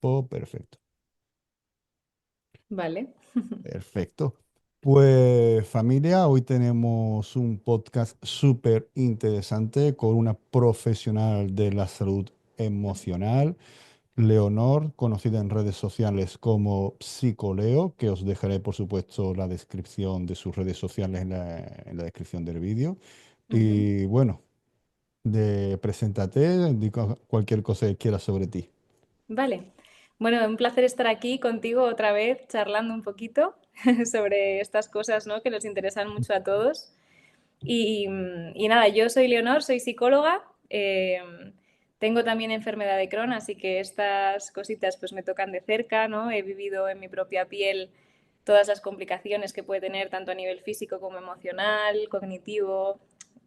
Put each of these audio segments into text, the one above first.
tiempo, perfecto. Vale. Perfecto. Pues familia, hoy tenemos un podcast súper interesante con una profesional de la salud emocional, Leonor, conocida en redes sociales como Psicoleo, que os dejaré por supuesto la descripción de sus redes sociales en la descripción del vídeo. Ujú. Y bueno, preséntate, di cualquier cosa que quieras sobre ti. Vale. Bueno, un placer estar aquí contigo otra vez charlando un poquito sobre estas cosas, ¿no? Que nos interesan mucho a todos. Y nada, yo soy Leonor, soy psicóloga. Tengo también enfermedad de Crohn, así que estas cositas pues me tocan de cerca, ¿no? He vivido en mi propia piel todas las complicaciones que puede tener tanto a nivel físico como emocional, cognitivo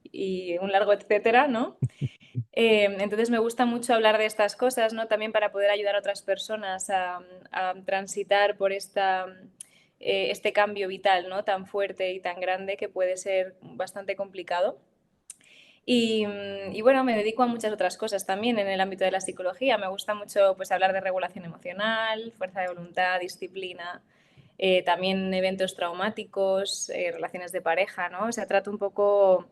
y un largo etcétera, ¿no? Entonces me gusta mucho hablar de estas cosas, ¿no? También para poder ayudar a otras personas a transitar por este cambio vital, ¿no? Tan fuerte y tan grande que puede ser bastante complicado. Y bueno, me dedico a muchas otras cosas también en el ámbito de la psicología. Me gusta mucho pues, hablar de regulación emocional, fuerza de voluntad, disciplina, también eventos traumáticos, relaciones de pareja, ¿no? O sea, trato un poco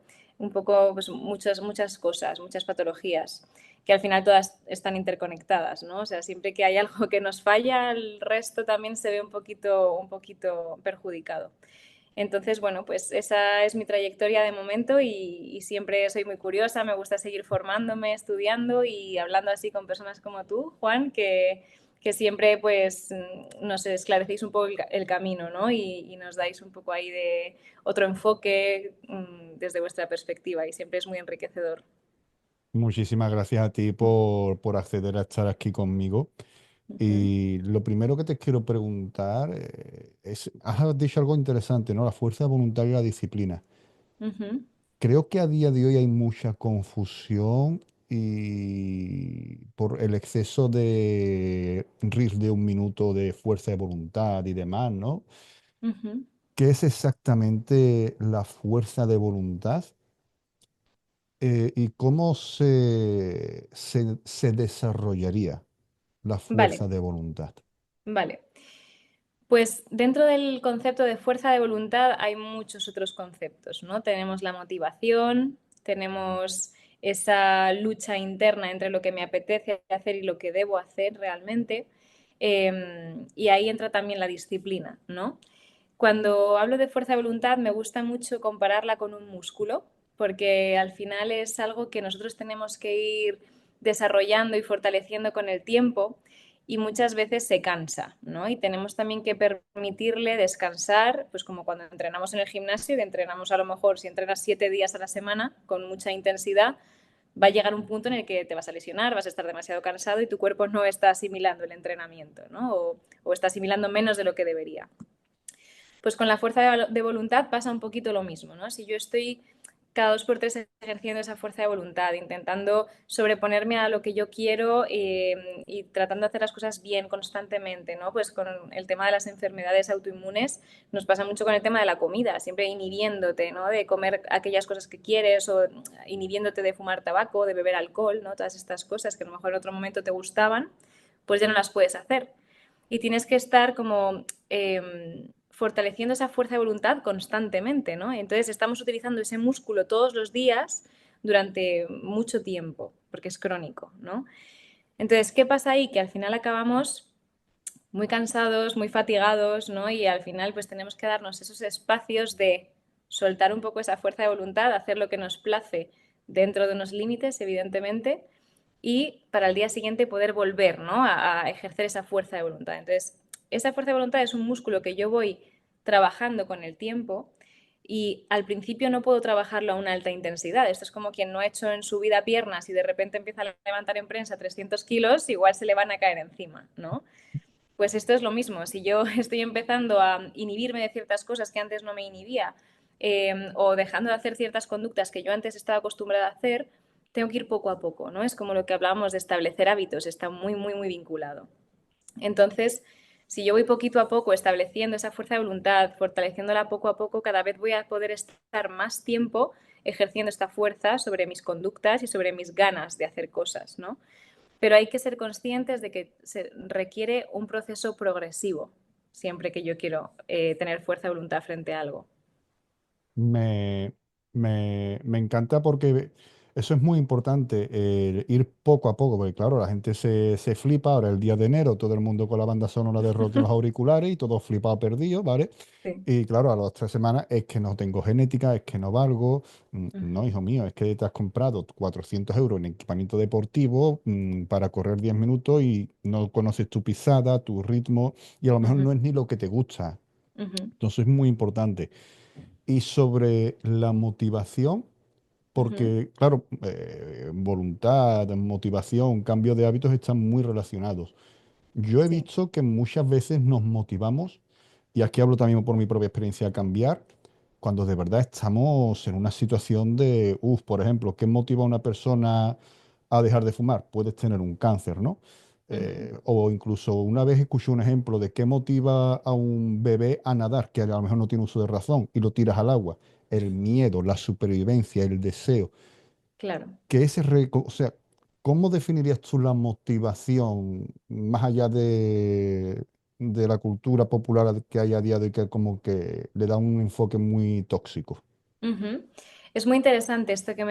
pues, muchas cosas, muchas patologías, que al final todas están interconectadas, ¿no? O sea, siempre que hay algo que nos falla, el resto también se ve un poquito perjudicado. Entonces, bueno, pues esa es mi trayectoria de momento y siempre soy muy curiosa, me gusta seguir formándome, estudiando y hablando así con personas como tú, Juan, que siempre pues nos esclarecéis un poco el camino, ¿no? Y nos dais un poco ahí de otro enfoque desde vuestra perspectiva y siempre es muy enriquecedor. Muchísimas gracias a ti por acceder a estar aquí conmigo. Ujú, Y lo primero que te quiero preguntar es, has dicho algo interesante, ¿no? La fuerza de voluntad y la disciplina. ujú, Creo que a día de hoy hay mucha confusión y por el exceso de reels de un minuto de fuerza de voluntad y demás, ¿no? ujú. ¿Qué es exactamente la fuerza de voluntad? ¿Y cómo se desarrollaría la fuerza Vale, de voluntad? vale. Pues dentro del concepto de fuerza de voluntad hay muchos otros conceptos, ¿no? Tenemos la motivación, tenemos esa lucha interna entre lo que me apetece hacer y lo que debo hacer realmente, y ahí entra también la disciplina, ¿no? Cuando hablo de fuerza de voluntad me gusta mucho compararla con un músculo, porque al final es algo que nosotros tenemos que ir desarrollando y fortaleciendo con el tiempo y muchas veces se cansa, ¿no? Y tenemos también que permitirle descansar, pues como cuando entrenamos en el gimnasio, que entrenamos a lo mejor, si entrenas 7 días a la semana con mucha intensidad, va a llegar un punto en el que te vas a lesionar, vas a estar demasiado cansado y tu cuerpo no está asimilando el entrenamiento, ¿no? O está asimilando menos de lo que debería. Pues con la fuerza de voluntad pasa un poquito lo mismo, ¿no? Si yo estoy cada 2 por 3 ejerciendo esa fuerza de voluntad, intentando sobreponerme a lo que yo quiero y tratando de hacer las cosas bien constantemente, ¿no? Pues con el tema de las enfermedades autoinmunes nos pasa mucho con el tema de la comida, siempre inhibiéndote, ¿no? De comer aquellas cosas que quieres o inhibiéndote de fumar tabaco, de beber alcohol, ¿no? Todas estas cosas que a lo mejor en otro momento te gustaban, pues ya no las puedes hacer. Y tienes que estar como fortaleciendo esa fuerza de voluntad constantemente, ¿no? Entonces estamos utilizando ese músculo todos los días durante mucho tiempo, porque es crónico, ¿no? Entonces, ¿qué pasa ahí? Que al final acabamos muy cansados, muy fatigados, ¿no? Y al final pues tenemos que darnos esos espacios de soltar un poco esa fuerza de voluntad, hacer lo que nos place dentro de unos límites, evidentemente, y para el día siguiente poder volver, ¿no? A ejercer esa fuerza de voluntad. Entonces, esa fuerza de voluntad es un músculo que yo voy trabajando con el tiempo y al principio no puedo trabajarlo a una alta intensidad. Esto es como quien no ha hecho en su vida piernas y de repente empieza a levantar en prensa 300 kilos, igual se le van a caer encima, ¿no? Pues esto es lo mismo. Si yo estoy empezando a inhibirme de ciertas cosas que antes no me inhibía, o dejando de hacer ciertas conductas que yo antes estaba acostumbrada a hacer, tengo que ir poco a poco, ¿no? Es como lo que hablábamos de establecer hábitos, está muy, muy, muy vinculado. Entonces, si yo voy poquito a poco estableciendo esa fuerza de voluntad, fortaleciéndola poco a poco, cada vez voy a poder estar más tiempo ejerciendo esta fuerza sobre mis conductas y sobre mis ganas de hacer cosas, ¿no? pero hay que ser conscientes de que se requiere un proceso progresivo siempre que yo quiero tener fuerza de voluntad frente a algo. Me, me encanta porque eso es muy importante, ir poco a poco, porque claro, la gente se flipa, ahora el día de enero, todo el mundo con la banda sonora de rock en los auriculares y todo flipado perdido, ¿vale? Sí. Y claro, a las 3 semanas es que no tengo genética, es que no valgo. No, Ujú, hijo mío, es que te has comprado 400 euros en equipamiento deportivo, para correr 10 minutos y no conoces tu pisada, tu ritmo y a lo mejor ujú, no es ni lo que te gusta. ujú, Entonces es muy importante. Y sobre la motivación, ujú. porque claro, voluntad, motivación, cambio de hábitos están muy relacionados. Yo he Sí. visto que muchas veces nos motivamos, y aquí hablo también por mi propia experiencia, a cambiar cuando de verdad estamos en una situación de, por ejemplo, ¿qué motiva a una persona a dejar de fumar? Puedes tener un cáncer, ¿no? Ujú, O incluso una vez escuché un ejemplo de qué motiva a un bebé a nadar, que a lo mejor no tiene uso de razón, y lo tiras al agua. El miedo, la supervivencia, el deseo. claro. O sea, ¿cómo definirías tú la motivación más allá de la cultura popular que hay a día de hoy, que como que le da un enfoque muy tóxico? Ujú. Es muy interesante esto que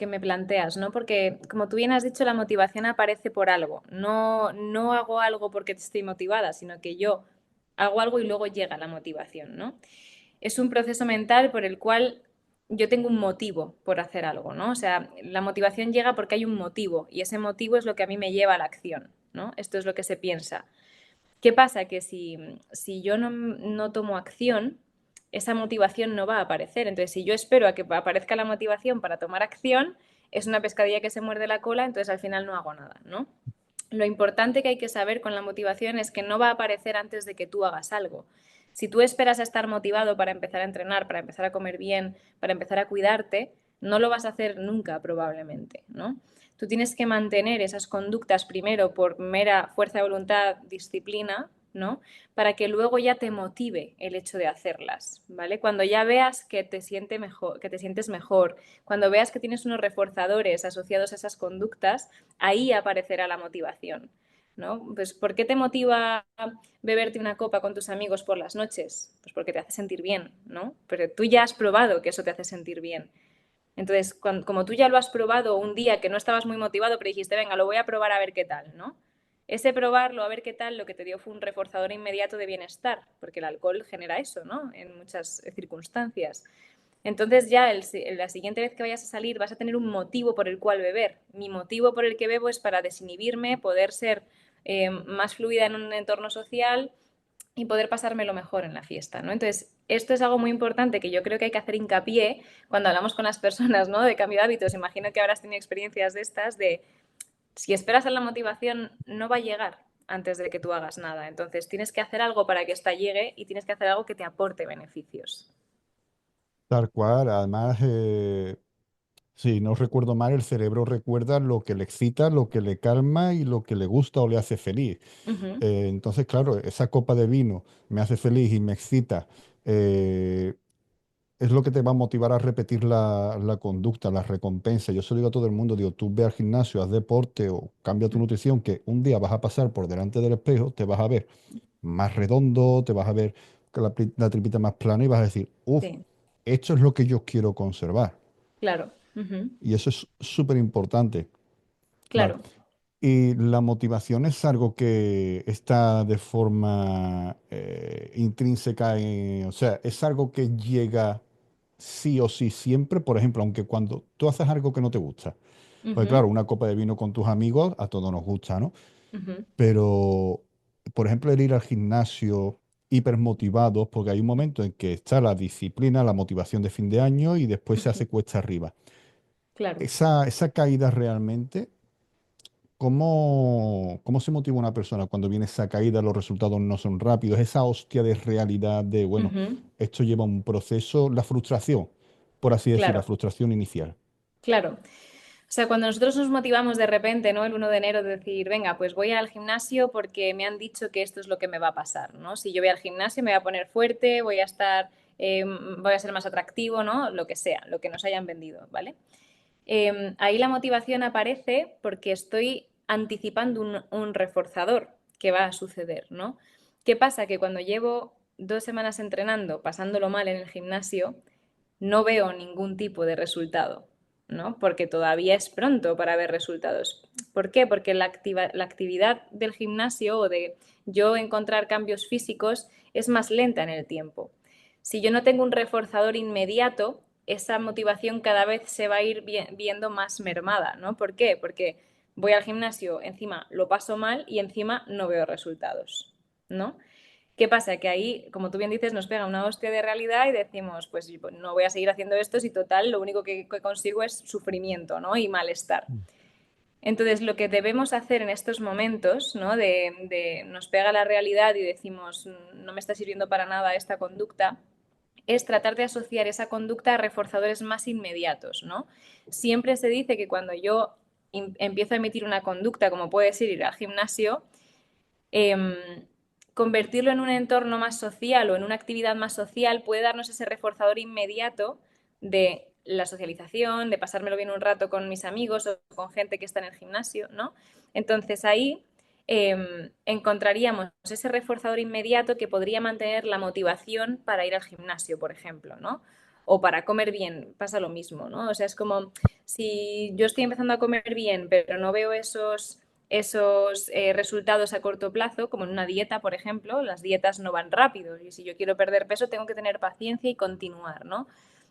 me planteas, ¿no? Porque, como tú bien has dicho, la motivación aparece por algo. No, no hago algo porque estoy motivada, sino que yo hago algo y luego llega la motivación, ¿no? Es un proceso mental por el cual yo tengo un motivo por hacer algo, ¿no? O sea, la motivación llega porque hay un motivo y ese motivo es lo que a mí me lleva a la acción, ¿no? Esto es lo que se piensa. ¿Qué pasa? Que si yo no tomo acción, esa motivación no va a aparecer. Entonces, si yo espero a que aparezca la motivación para tomar acción, es una pescadilla que se muerde la cola, entonces al final no hago nada, ¿no? Lo importante que hay que saber con la motivación es que no va a aparecer antes de que tú hagas algo. Si tú esperas a estar motivado para empezar a entrenar, para empezar a comer bien, para empezar a cuidarte, no lo vas a hacer nunca probablemente, ¿no? Tú tienes que mantener esas conductas primero por mera fuerza de voluntad, disciplina, ¿no? Para que luego ya te motive el hecho de hacerlas, ¿vale? Cuando ya veas que te siente mejor, que te sientes mejor, cuando veas que tienes unos reforzadores asociados a esas conductas, ahí aparecerá la motivación, ¿no? Pues ¿por qué te motiva beberte una copa con tus amigos por las noches? Pues porque te hace sentir bien, ¿no? Pero tú ya has probado que eso te hace sentir bien. Entonces, como tú ya lo has probado un día que no estabas muy motivado, pero dijiste, venga, lo voy a probar a ver qué tal, ¿no? Ese probarlo a ver qué tal, lo que te dio fue un reforzador inmediato de bienestar, porque el alcohol genera eso, ¿no? En muchas circunstancias. Entonces ya la siguiente vez que vayas a salir vas a tener un motivo por el cual beber. Mi motivo por el que bebo es para desinhibirme, poder ser más fluida en un entorno social y poder pasármelo mejor en la fiesta, ¿no? Entonces, esto es algo muy importante que yo creo que hay que hacer hincapié cuando hablamos con las personas, ¿no? De cambio de hábitos. Imagino que habrás tenido experiencias de estas, de si esperas a la motivación, no va a llegar antes de que tú hagas nada. Entonces, tienes que hacer algo para que esta llegue y tienes que hacer algo que te aporte beneficios. Tal cual, además, si no recuerdo mal, el cerebro recuerda lo que le excita, lo que le calma y lo que le gusta o le hace feliz. Uh -huh, Entonces, claro, esa copa de vino me hace feliz y me excita. eh, es lo que te va a motivar a repetir la conducta, la recompensa. Yo se lo digo a todo el mundo, digo, tú ve al gimnasio, haz deporte o cambia tu nutrición, que un día vas a pasar por delante del espejo, te vas a ver más redondo, te vas a ver con la tripita más plana y vas a decir, sí, esto es lo que yo quiero conservar. claro. Uh -huh, Y eso es súper importante. Vale. claro. Y la motivación es algo que está de forma intrínseca, o sea, es algo que llega sí o sí siempre, por ejemplo, aunque cuando tú haces algo que no te gusta, Uh pues -huh, claro, una copa de vino con tus amigos a todos nos gusta, ¿no? uh -huh, Pero, por ejemplo, el ir al gimnasio hipermotivados, porque hay un momento en que está la disciplina, la motivación de fin de año y después uh se -huh, hace cuesta arriba. claro. Esa caída realmente, ¿cómo se motiva una persona cuando viene esa caída, los resultados no son rápidos? Esa hostia de realidad de, Uh bueno, -huh, esto lleva un proceso, la frustración, por así decir, la claro. frustración inicial. Claro. O sea, cuando nosotros nos motivamos de repente, ¿no? El 1 de enero de decir, venga, pues voy al gimnasio porque me han dicho que esto es lo que me va a pasar, ¿no? Si yo voy al gimnasio me voy a poner fuerte, voy a estar, voy a ser más atractivo, ¿no? Lo que sea, lo que nos hayan vendido, ¿vale? Ahí la motivación aparece porque estoy anticipando un reforzador que va a suceder, ¿no? ¿Qué pasa? Que cuando llevo 2 semanas entrenando, pasándolo mal en el gimnasio, no veo ningún tipo de resultado, ¿no? Porque todavía es pronto para ver resultados. ¿Por qué? Porque la actividad del gimnasio o de yo encontrar cambios físicos es más lenta en el tiempo. Si yo no tengo un reforzador inmediato, esa motivación cada vez se va a ir viendo más mermada, ¿no? ¿Por qué? Porque voy al gimnasio, encima lo paso mal y encima no veo resultados, ¿no? ¿Qué pasa? Que ahí, como tú bien dices, nos pega una hostia de realidad y decimos, pues no voy a seguir haciendo esto si total lo único que consigo es sufrimiento, ¿no? Y malestar. Entonces, lo que debemos hacer en estos momentos, ¿no? Nos pega la realidad y decimos, no me está sirviendo para nada esta conducta, es tratar de asociar esa conducta a reforzadores más inmediatos, ¿no? Siempre se dice que cuando yo empiezo a emitir una conducta, como puede ser ir al gimnasio, eh, convertirlo en un entorno más social o en una actividad más social puede darnos ese reforzador inmediato de la socialización, de pasármelo bien un rato con mis amigos o con gente que está en el gimnasio, ¿no? Entonces ahí encontraríamos ese reforzador inmediato que podría mantener la motivación para ir al gimnasio, por ejemplo, ¿no? O para comer bien, pasa lo mismo, ¿no? O sea, es como si yo estoy empezando a comer bien, pero no veo esos resultados a corto plazo, como en una dieta, por ejemplo, las dietas no van rápido y si yo quiero perder peso tengo que tener paciencia y continuar, ¿no?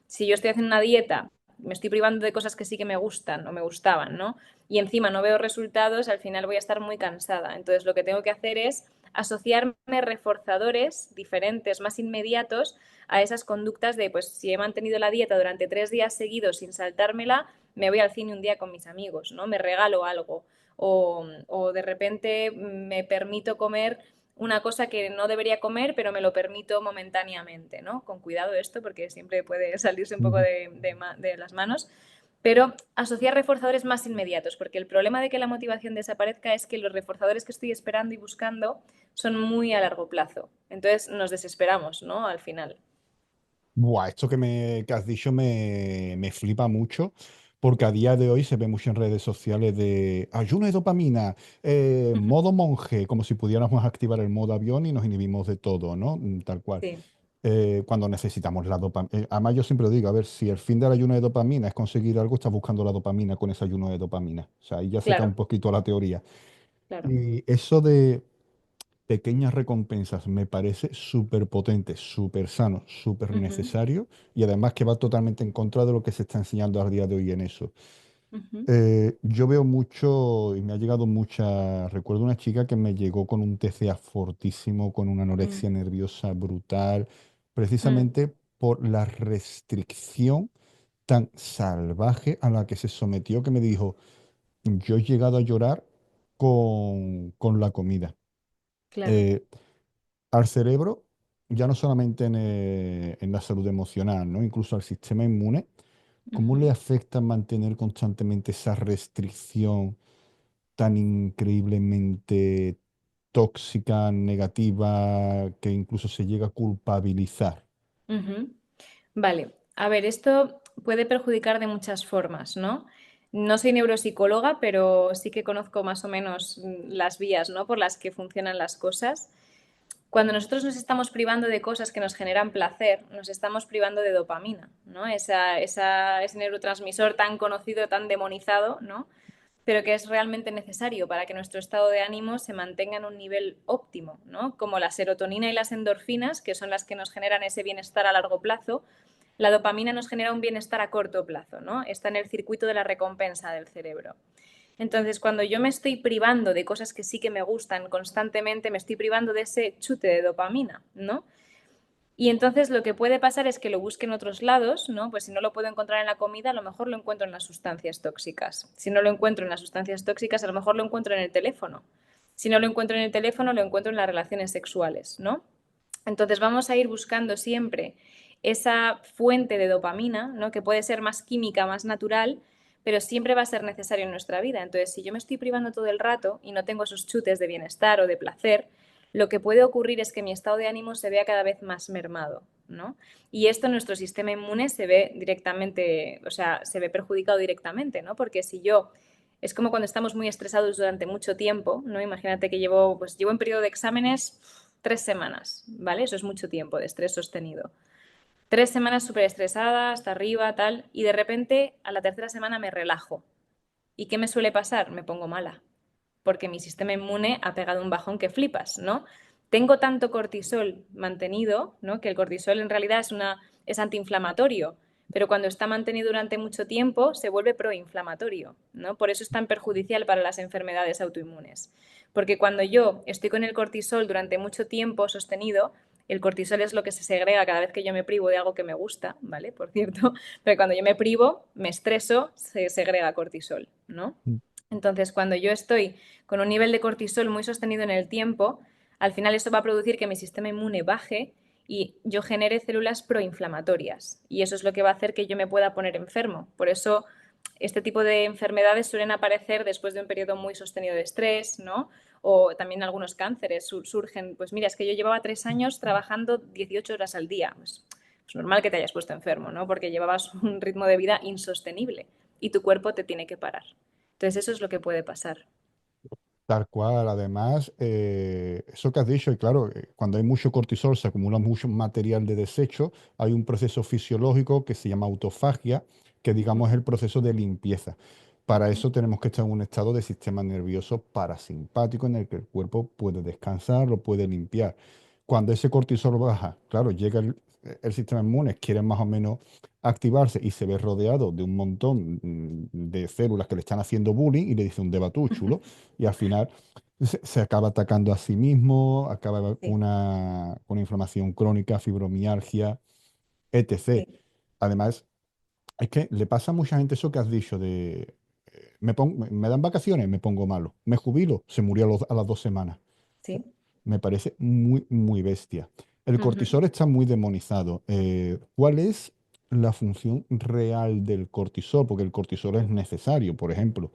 Si yo estoy haciendo una dieta, me estoy privando de cosas que sí que me gustan o me gustaban, ¿no? Y encima no veo resultados, al final voy a estar muy cansada. Entonces lo que tengo que hacer es asociarme reforzadores diferentes, más inmediatos a esas conductas de, pues si he mantenido la dieta durante 3 días seguidos sin saltármela, me voy al cine un día con mis amigos, ¿no? Me regalo algo o de repente me permito comer una cosa que no debería comer, pero me lo permito momentáneamente, ¿no? Con cuidado esto, porque siempre puede salirse un poco Ujú. de las manos, pero asociar reforzadores más inmediatos, porque el problema de que la motivación desaparezca es que los reforzadores que estoy esperando y buscando son muy a largo plazo. Entonces nos desesperamos, ¿no? Al final. Buah, esto que has dicho me flipa mucho, porque a día de hoy se ve mucho en redes sociales de ayuno de dopamina, modo monje, como si pudiéramos activar el modo avión y nos inhibimos de todo, ¿no? Tal cual. Sí, Cuando necesitamos la dopamina. Además, yo siempre lo digo, a ver, si el fin del ayuno de dopamina es conseguir algo, estás buscando la dopamina con ese ayuno de dopamina. O sea, ahí ya se cae un claro, poquito la teoría. claro. Y eso de pequeñas recompensas me parece súper potente, súper sano, súper Ujú, necesario y además que va totalmente en contra de lo que se está enseñando a día de hoy en eso. ujú, Yo veo mucho y me ha llegado mucha, recuerdo una chica que me llegó con un TCA fortísimo, con una mm, anorexia nerviosa brutal, mm, precisamente por la restricción tan salvaje a la que se sometió que me dijo, yo he llegado a llorar con la comida. claro. Eh, Al cerebro, ya no solamente en la salud emocional, ¿no? Incluso al sistema inmune, ¿cómo le Ujú. afecta mantener constantemente esa restricción tan increíblemente tóxica, negativa, que incluso se llega a culpabilizar? Ujú. Vale, a ver, esto puede perjudicar de muchas formas, ¿no? No soy neuropsicóloga, pero sí que conozco más o menos las vías, ¿no? Por las que funcionan las cosas. Cuando nosotros nos estamos privando de cosas que nos generan placer, nos estamos privando de dopamina, ¿no? Ese neurotransmisor tan conocido, tan demonizado, ¿no? Pero que es realmente necesario para que nuestro estado de ánimo se mantenga en un nivel óptimo, ¿no? Como la serotonina y las endorfinas, que son las que nos generan ese bienestar a largo plazo, la dopamina nos genera un bienestar a corto plazo, ¿no? Está en el circuito de la recompensa del cerebro. Entonces, cuando yo me estoy privando de cosas que sí que me gustan constantemente, me estoy privando de ese chute de dopamina, ¿no? Y entonces lo que puede pasar es que lo busque en otros lados, ¿no? Pues si no lo puedo encontrar en la comida, a lo mejor lo encuentro en las sustancias tóxicas. Si no lo encuentro en las sustancias tóxicas, a lo mejor lo encuentro en el teléfono. Si no lo encuentro en el teléfono, lo encuentro en las relaciones sexuales, ¿no? Entonces vamos a ir buscando siempre esa fuente de dopamina, ¿no? Que puede ser más química, más natural, pero siempre va a ser necesario en nuestra vida. Entonces, si yo me estoy privando todo el rato y no tengo esos chutes de bienestar o de placer, lo que puede ocurrir es que mi estado de ánimo se vea cada vez más mermado, ¿no? Y esto en nuestro sistema inmune se ve directamente, o sea, se ve perjudicado directamente, ¿no? Porque si yo Es como cuando estamos muy estresados durante mucho tiempo, ¿no? Imagínate que llevo en periodo de exámenes 3 semanas, ¿vale? Eso es mucho tiempo de estrés sostenido. 3 semanas súper estresada, hasta arriba, tal, y de repente a la tercera semana me relajo. ¿Y qué me suele pasar? Me pongo mala, porque mi sistema inmune ha pegado un bajón que flipas, ¿no? Tengo tanto cortisol mantenido, ¿no? Que el cortisol en realidad es antiinflamatorio, pero cuando está mantenido durante mucho tiempo se vuelve proinflamatorio, ¿no? Por eso es tan perjudicial para las enfermedades autoinmunes. Porque cuando yo estoy con el cortisol durante mucho tiempo sostenido, el cortisol es lo que se segrega cada vez que yo me privo de algo que me gusta, ¿vale? Por cierto, pero cuando yo me privo, me estreso, se segrega cortisol, ¿no? Entonces, cuando yo estoy con un nivel de cortisol muy sostenido en el tiempo, al final eso va a producir que mi sistema inmune baje y yo genere células proinflamatorias. Y eso es lo que va a hacer que yo me pueda poner enfermo. Por eso, este tipo de enfermedades suelen aparecer después de un periodo muy sostenido de estrés, ¿no? O también algunos cánceres surgen. Pues mira, es que yo llevaba 3 años trabajando 18 horas al día. Pues es normal que te hayas puesto enfermo, ¿no? Porque llevabas un ritmo de vida insostenible y tu cuerpo te tiene que parar. Entonces eso es lo que puede pasar. Tal cual, además, eso que has dicho, y claro, cuando hay mucho cortisol se acumula mucho material de desecho, hay un proceso fisiológico que se llama autofagia, que digamos es el proceso de limpieza. Para eso tenemos que estar en un estado de sistema nervioso parasimpático en el que el cuerpo puede descansar, lo puede limpiar. Cuando ese cortisol baja, claro, llega el sistema inmune, quiere más o menos activarse y se ve rodeado de un montón de células que le están haciendo bullying y le dice un debatú chulo y al final se acaba atacando a sí mismo, acaba con Sí, una inflamación crónica, fibromialgia, etc. sí, Además, es que le pasa a mucha gente eso que has dicho de me dan vacaciones, me pongo malo, me jubilo, se murió a las 2 semanas. sí. Me parece muy, muy bestia. El Ujú, cortisol está muy demonizado. ¿Cuál es la función real del cortisol? Porque el cortisol es necesario. Por ejemplo,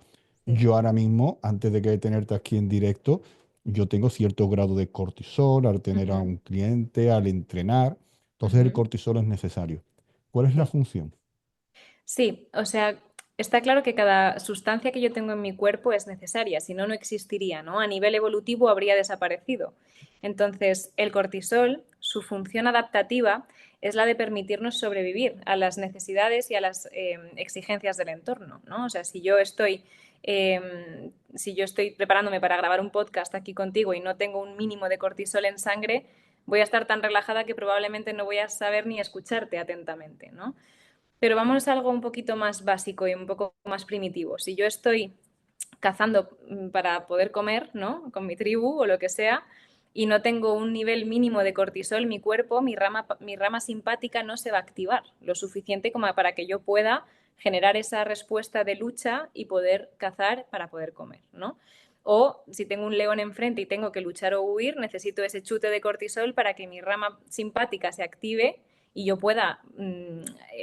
sí. yo ahora mismo, antes de que tenerte aquí en directo, yo tengo cierto grado de cortisol al tener a Ujú, un cliente, al entrenar. Entonces el ujú, cortisol es necesario. ¿Cuál es la sí. función? Sí, o sea, está claro que cada sustancia que yo tengo en mi cuerpo es necesaria, si no, no existiría, ¿no? A nivel evolutivo habría desaparecido. Entonces, el cortisol, su función adaptativa es la de permitirnos sobrevivir a las necesidades y a las exigencias del entorno, ¿no? O sea, si yo estoy preparándome para grabar un podcast aquí contigo y no tengo un mínimo de cortisol en sangre, voy a estar tan relajada que probablemente no voy a saber ni escucharte atentamente, ¿no? Pero vamos a algo un poquito más básico y un poco más primitivo. Si yo estoy cazando para poder comer, ¿no? Con mi tribu o lo que sea, y no tengo un nivel mínimo de cortisol, mi cuerpo, mi rama simpática no se va a activar lo suficiente como para que yo pueda generar esa respuesta de lucha y poder cazar para poder comer, ¿no? O si tengo un león enfrente y tengo que luchar o huir, necesito ese chute de cortisol para que mi rama simpática se active y yo pueda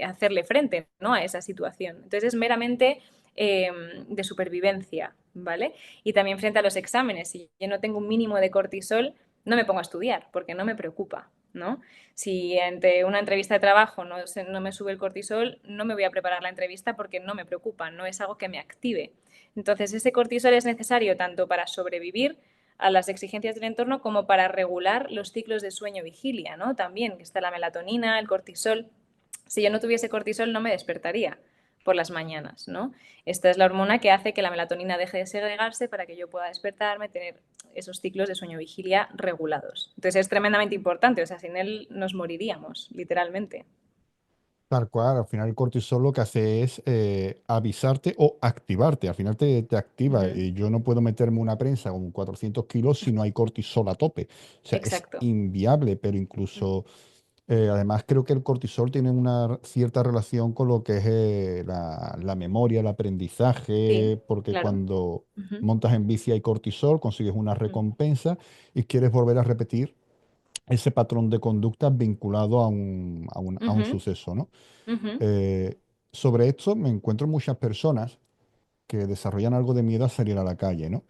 hacerle frente, ¿no? A esa situación. Entonces es meramente de supervivencia, ¿vale? Y también frente a los exámenes, si yo no tengo un mínimo de cortisol, no me pongo a estudiar porque no me preocupa, ¿no? Si ante una entrevista de trabajo no me sube el cortisol, no me voy a preparar la entrevista porque no me preocupa, no es algo que me active. Entonces, ese cortisol es necesario tanto para sobrevivir a las exigencias del entorno como para regular los ciclos de sueño-vigilia, ¿no? También, que está la melatonina, el cortisol. Si yo no tuviese cortisol, no me despertaría por las mañanas, ¿no? Esta es la hormona que hace que la melatonina deje de segregarse para que yo pueda despertarme, tener esos ciclos de sueño-vigilia regulados. Entonces es tremendamente importante, o sea, sin él nos moriríamos, literalmente. Tal cual, al final el cortisol lo que hace es avisarte o activarte. Al final te activa. Ujú. Y yo no puedo meterme una prensa con 400 kilos si no hay cortisol a tope. O sea, es Exacto. inviable, pero incluso, además creo que el cortisol tiene una cierta relación con lo que es la memoria, el Sí, aprendizaje, porque claro. cuando Ujú, montas en bici hay cortisol, consigues una ujú, recompensa y quieres volver a repetir ese patrón de conducta vinculado a un ujú, suceso, ¿no? ujú, Eh, sobre esto me encuentro muchas personas que desarrollan algo de miedo a salir a la calle, ¿no?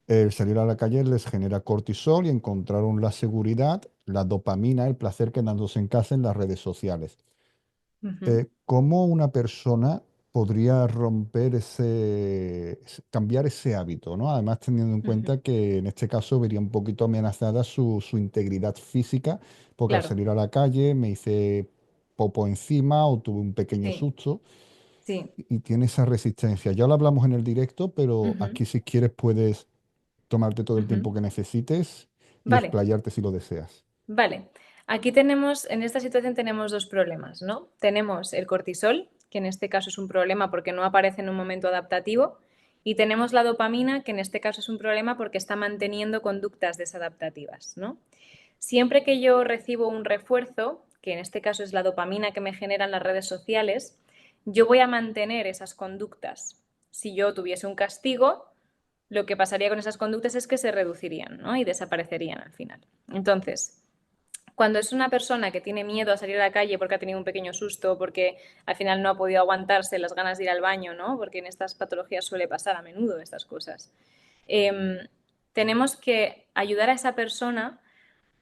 El salir a la calle les genera cortisol y encontraron la seguridad, la dopamina, el placer quedándose en casa en las redes sociales. ujú. ¿Cómo una persona podría romper cambiar ese hábito, ¿no? Además, teniendo en Ujú. cuenta que en este caso vería un poquito amenazada su integridad física, porque al Claro, salir a la calle me hice popo encima o tuve un pequeño sí, susto sí. y tiene esa resistencia. Ya lo hablamos en el directo, pero Ujú, aquí si quieres puedes tomarte todo el ujú. tiempo que necesites y Vale. explayarte si lo deseas. Vale, aquí tenemos, en esta situación tenemos dos problemas, ¿no? Tenemos el cortisol, que en este caso es un problema porque no aparece en un momento adaptativo, y tenemos la dopamina, que en este caso es un problema porque está manteniendo conductas desadaptativas, ¿no? Siempre que yo recibo un refuerzo, que en este caso es la dopamina que me generan las redes sociales, yo voy a mantener esas conductas. Si yo tuviese un castigo, lo que pasaría con esas conductas es que se reducirían, ¿no? Y desaparecerían al final. Entonces, cuando es una persona que tiene miedo a salir a la calle porque ha tenido un pequeño susto, porque al final no ha podido aguantarse las ganas de ir al baño, ¿no? Porque en estas patologías suele pasar a menudo estas cosas. Eh, tenemos que ayudar a esa persona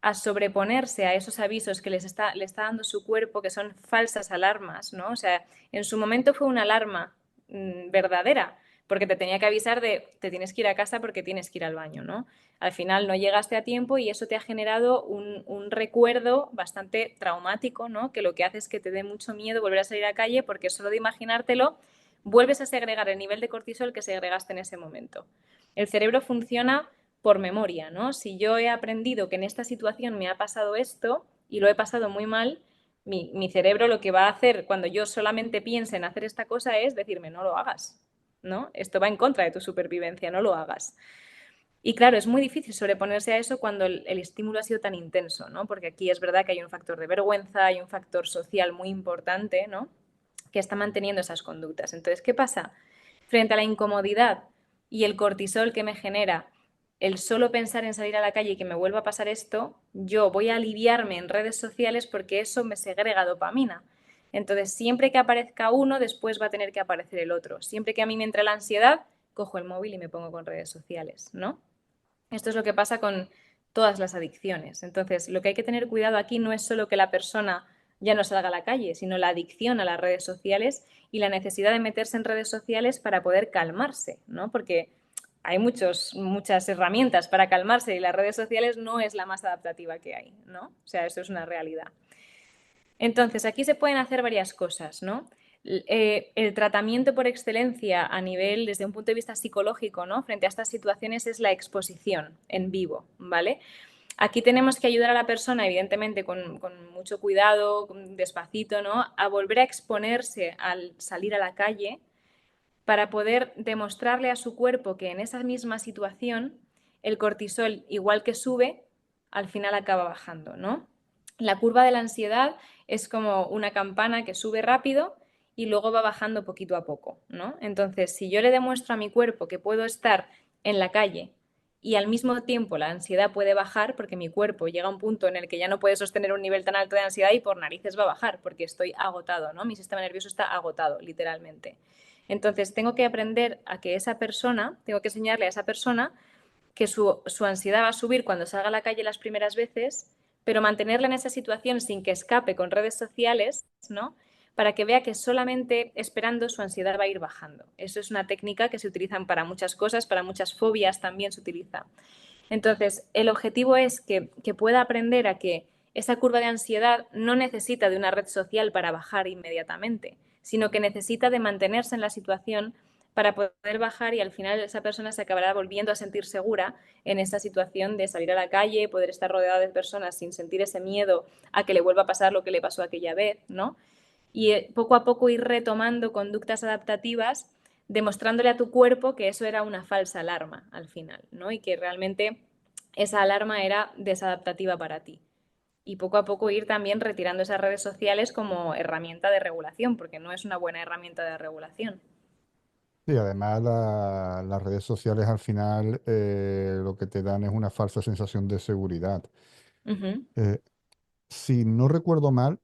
a sobreponerse a esos avisos que le está dando su cuerpo, que son falsas alarmas, ¿no? O sea, en su momento fue una alarma verdadera, porque te tenía que avisar de te tienes que ir a casa porque tienes que ir al baño, ¿no? Al final no llegaste a tiempo y eso te ha generado un recuerdo bastante traumático, ¿no? Que lo que hace es que te dé mucho miedo volver a salir a la calle porque solo de imaginártelo vuelves a segregar el nivel de cortisol que segregaste en ese momento. El cerebro funciona por memoria, ¿no? Si yo he aprendido que en esta situación me ha pasado esto y lo he pasado muy mal, mi cerebro lo que va a hacer cuando yo solamente piense en hacer esta cosa es decirme, no lo hagas, ¿no? Esto va en contra de tu supervivencia, no lo hagas. Y claro, es muy difícil sobreponerse a eso cuando el estímulo ha sido tan intenso, ¿no? Porque aquí es verdad que hay un factor de vergüenza, hay un factor social muy importante, ¿no? Que está manteniendo esas conductas. Entonces, ¿qué pasa? Frente a la incomodidad y el cortisol que me genera el solo pensar en salir a la calle y que me vuelva a pasar esto, yo voy a aliviarme en redes sociales porque eso me segrega dopamina. Entonces, siempre que aparezca uno, después va a tener que aparecer el otro. Siempre que a mí me entre la ansiedad, cojo el móvil y me pongo con redes sociales, ¿no? Esto es lo que pasa con todas las adicciones. Entonces, lo que hay que tener cuidado aquí no es solo que la persona ya no salga a la calle, sino la adicción a las redes sociales y la necesidad de meterse en redes sociales para poder calmarse, ¿no? Porque hay muchas herramientas para calmarse y las redes sociales no es la más adaptativa que hay, ¿no? O sea, eso es una realidad. Entonces, aquí se pueden hacer varias cosas, ¿no? El tratamiento por excelencia a nivel, desde un punto de vista psicológico, ¿no? Frente a estas situaciones es la exposición en vivo, ¿vale? Aquí tenemos que ayudar a la persona, evidentemente, con mucho cuidado, despacito, ¿no? A volver a exponerse al salir a la calle para poder demostrarle a su cuerpo que en esa misma situación el cortisol, igual que sube, al final acaba bajando, ¿no? La curva de la ansiedad es como una campana que sube rápido y luego va bajando poquito a poco, ¿no? Entonces, si yo le demuestro a mi cuerpo que puedo estar en la calle y al mismo tiempo la ansiedad puede bajar porque mi cuerpo llega a un punto en el que ya no puede sostener un nivel tan alto de ansiedad y por narices va a bajar porque estoy agotado, ¿no? Mi sistema nervioso está agotado, literalmente. Entonces, tengo que aprender a que esa persona, tengo que enseñarle a esa persona que su ansiedad va a subir cuando salga a la calle las primeras veces, pero mantenerla en esa situación sin que escape con redes sociales, ¿no? Para que vea que solamente esperando su ansiedad va a ir bajando. Eso es una técnica que se utiliza para muchas cosas, para muchas fobias también se utiliza. Entonces, el objetivo es que pueda aprender a que esa curva de ansiedad no necesita de una red social para bajar inmediatamente, sino que necesita de mantenerse en la situación para poder bajar y al final esa persona se acabará volviendo a sentir segura en esa situación de salir a la calle, poder estar rodeada de personas sin sentir ese miedo a que le vuelva a pasar lo que le pasó aquella vez, ¿no? Y poco a poco ir retomando conductas adaptativas, demostrándole a tu cuerpo que eso era una falsa alarma al final, ¿no? Y que realmente esa alarma era desadaptativa para ti. Y poco a poco ir también retirando esas redes sociales como herramienta de regulación, porque no es una buena herramienta de regulación. Sí, además las redes sociales al final lo que te dan es una falsa sensación de seguridad. Uh -huh, Eh, si no recuerdo mal,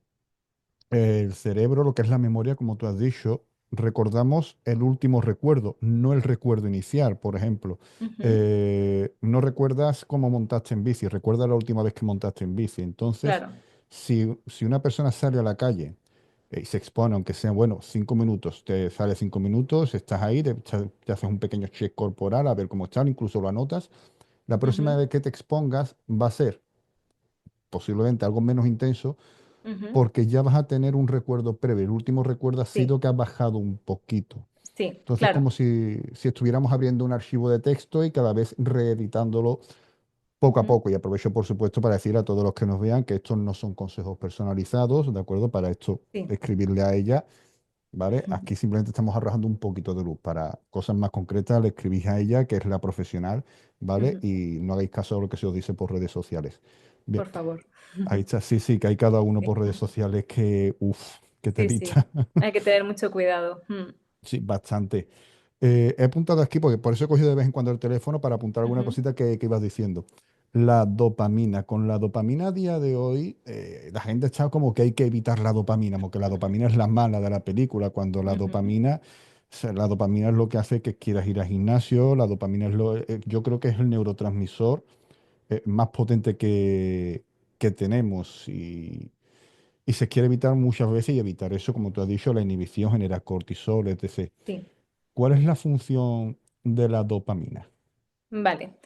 el cerebro, lo que es la memoria, como tú has dicho, recordamos el último recuerdo, no el recuerdo inicial. Por ejemplo, uh -huh, no recuerdas cómo montaste en bici, recuerda la última vez que montaste en bici. Entonces, claro. si una persona sale a la calle Y se expone, aunque sean, bueno, 5 minutos, te sale 5 minutos, estás ahí, te haces un pequeño check corporal a ver cómo están, incluso lo anotas. La próxima Ujú, vez que te expongas va a ser posiblemente algo menos intenso ujú. porque ya vas a tener un recuerdo previo. El último recuerdo ha Sí, sido que has bajado un poquito. sí, Entonces, claro. como si estuviéramos abriendo un archivo de texto y cada vez reeditándolo poco a Ujú, poco. Y aprovecho, por supuesto, para decir a todos los que nos vean que estos no son consejos personalizados, ¿de acuerdo? Para esto, sí. escribirle a ella, ¿vale? Aquí simplemente estamos arrojando un poquito de luz. Para cosas más concretas, le escribís a ella, que es la profesional, ¿vale? Ujú, Y no hagáis caso a lo que se os dice por redes sociales. Bien, por favor. ahí está. Sí, sí, que hay cada uno Sí, por redes sociales que, uff, que sí, sí. telita. Hay que tener mucho cuidado. Sí, bastante. He apuntado aquí, porque por eso he cogido de vez en cuando el teléfono para apuntar alguna Ujú, cosita que ibas diciendo. La dopamina. Con la dopamina a día de hoy, la gente está como que hay que evitar la dopamina, porque la dopamina es la mala de la película, cuando ujú. la dopamina es lo que hace que quieras ir al gimnasio, la dopamina es yo creo que es el neurotransmisor más potente que tenemos y se quiere evitar muchas veces y evitar eso, como tú has dicho, la inhibición genera cortisol, etc. Sí, ¿Cuál es la función de la dopamina? vale.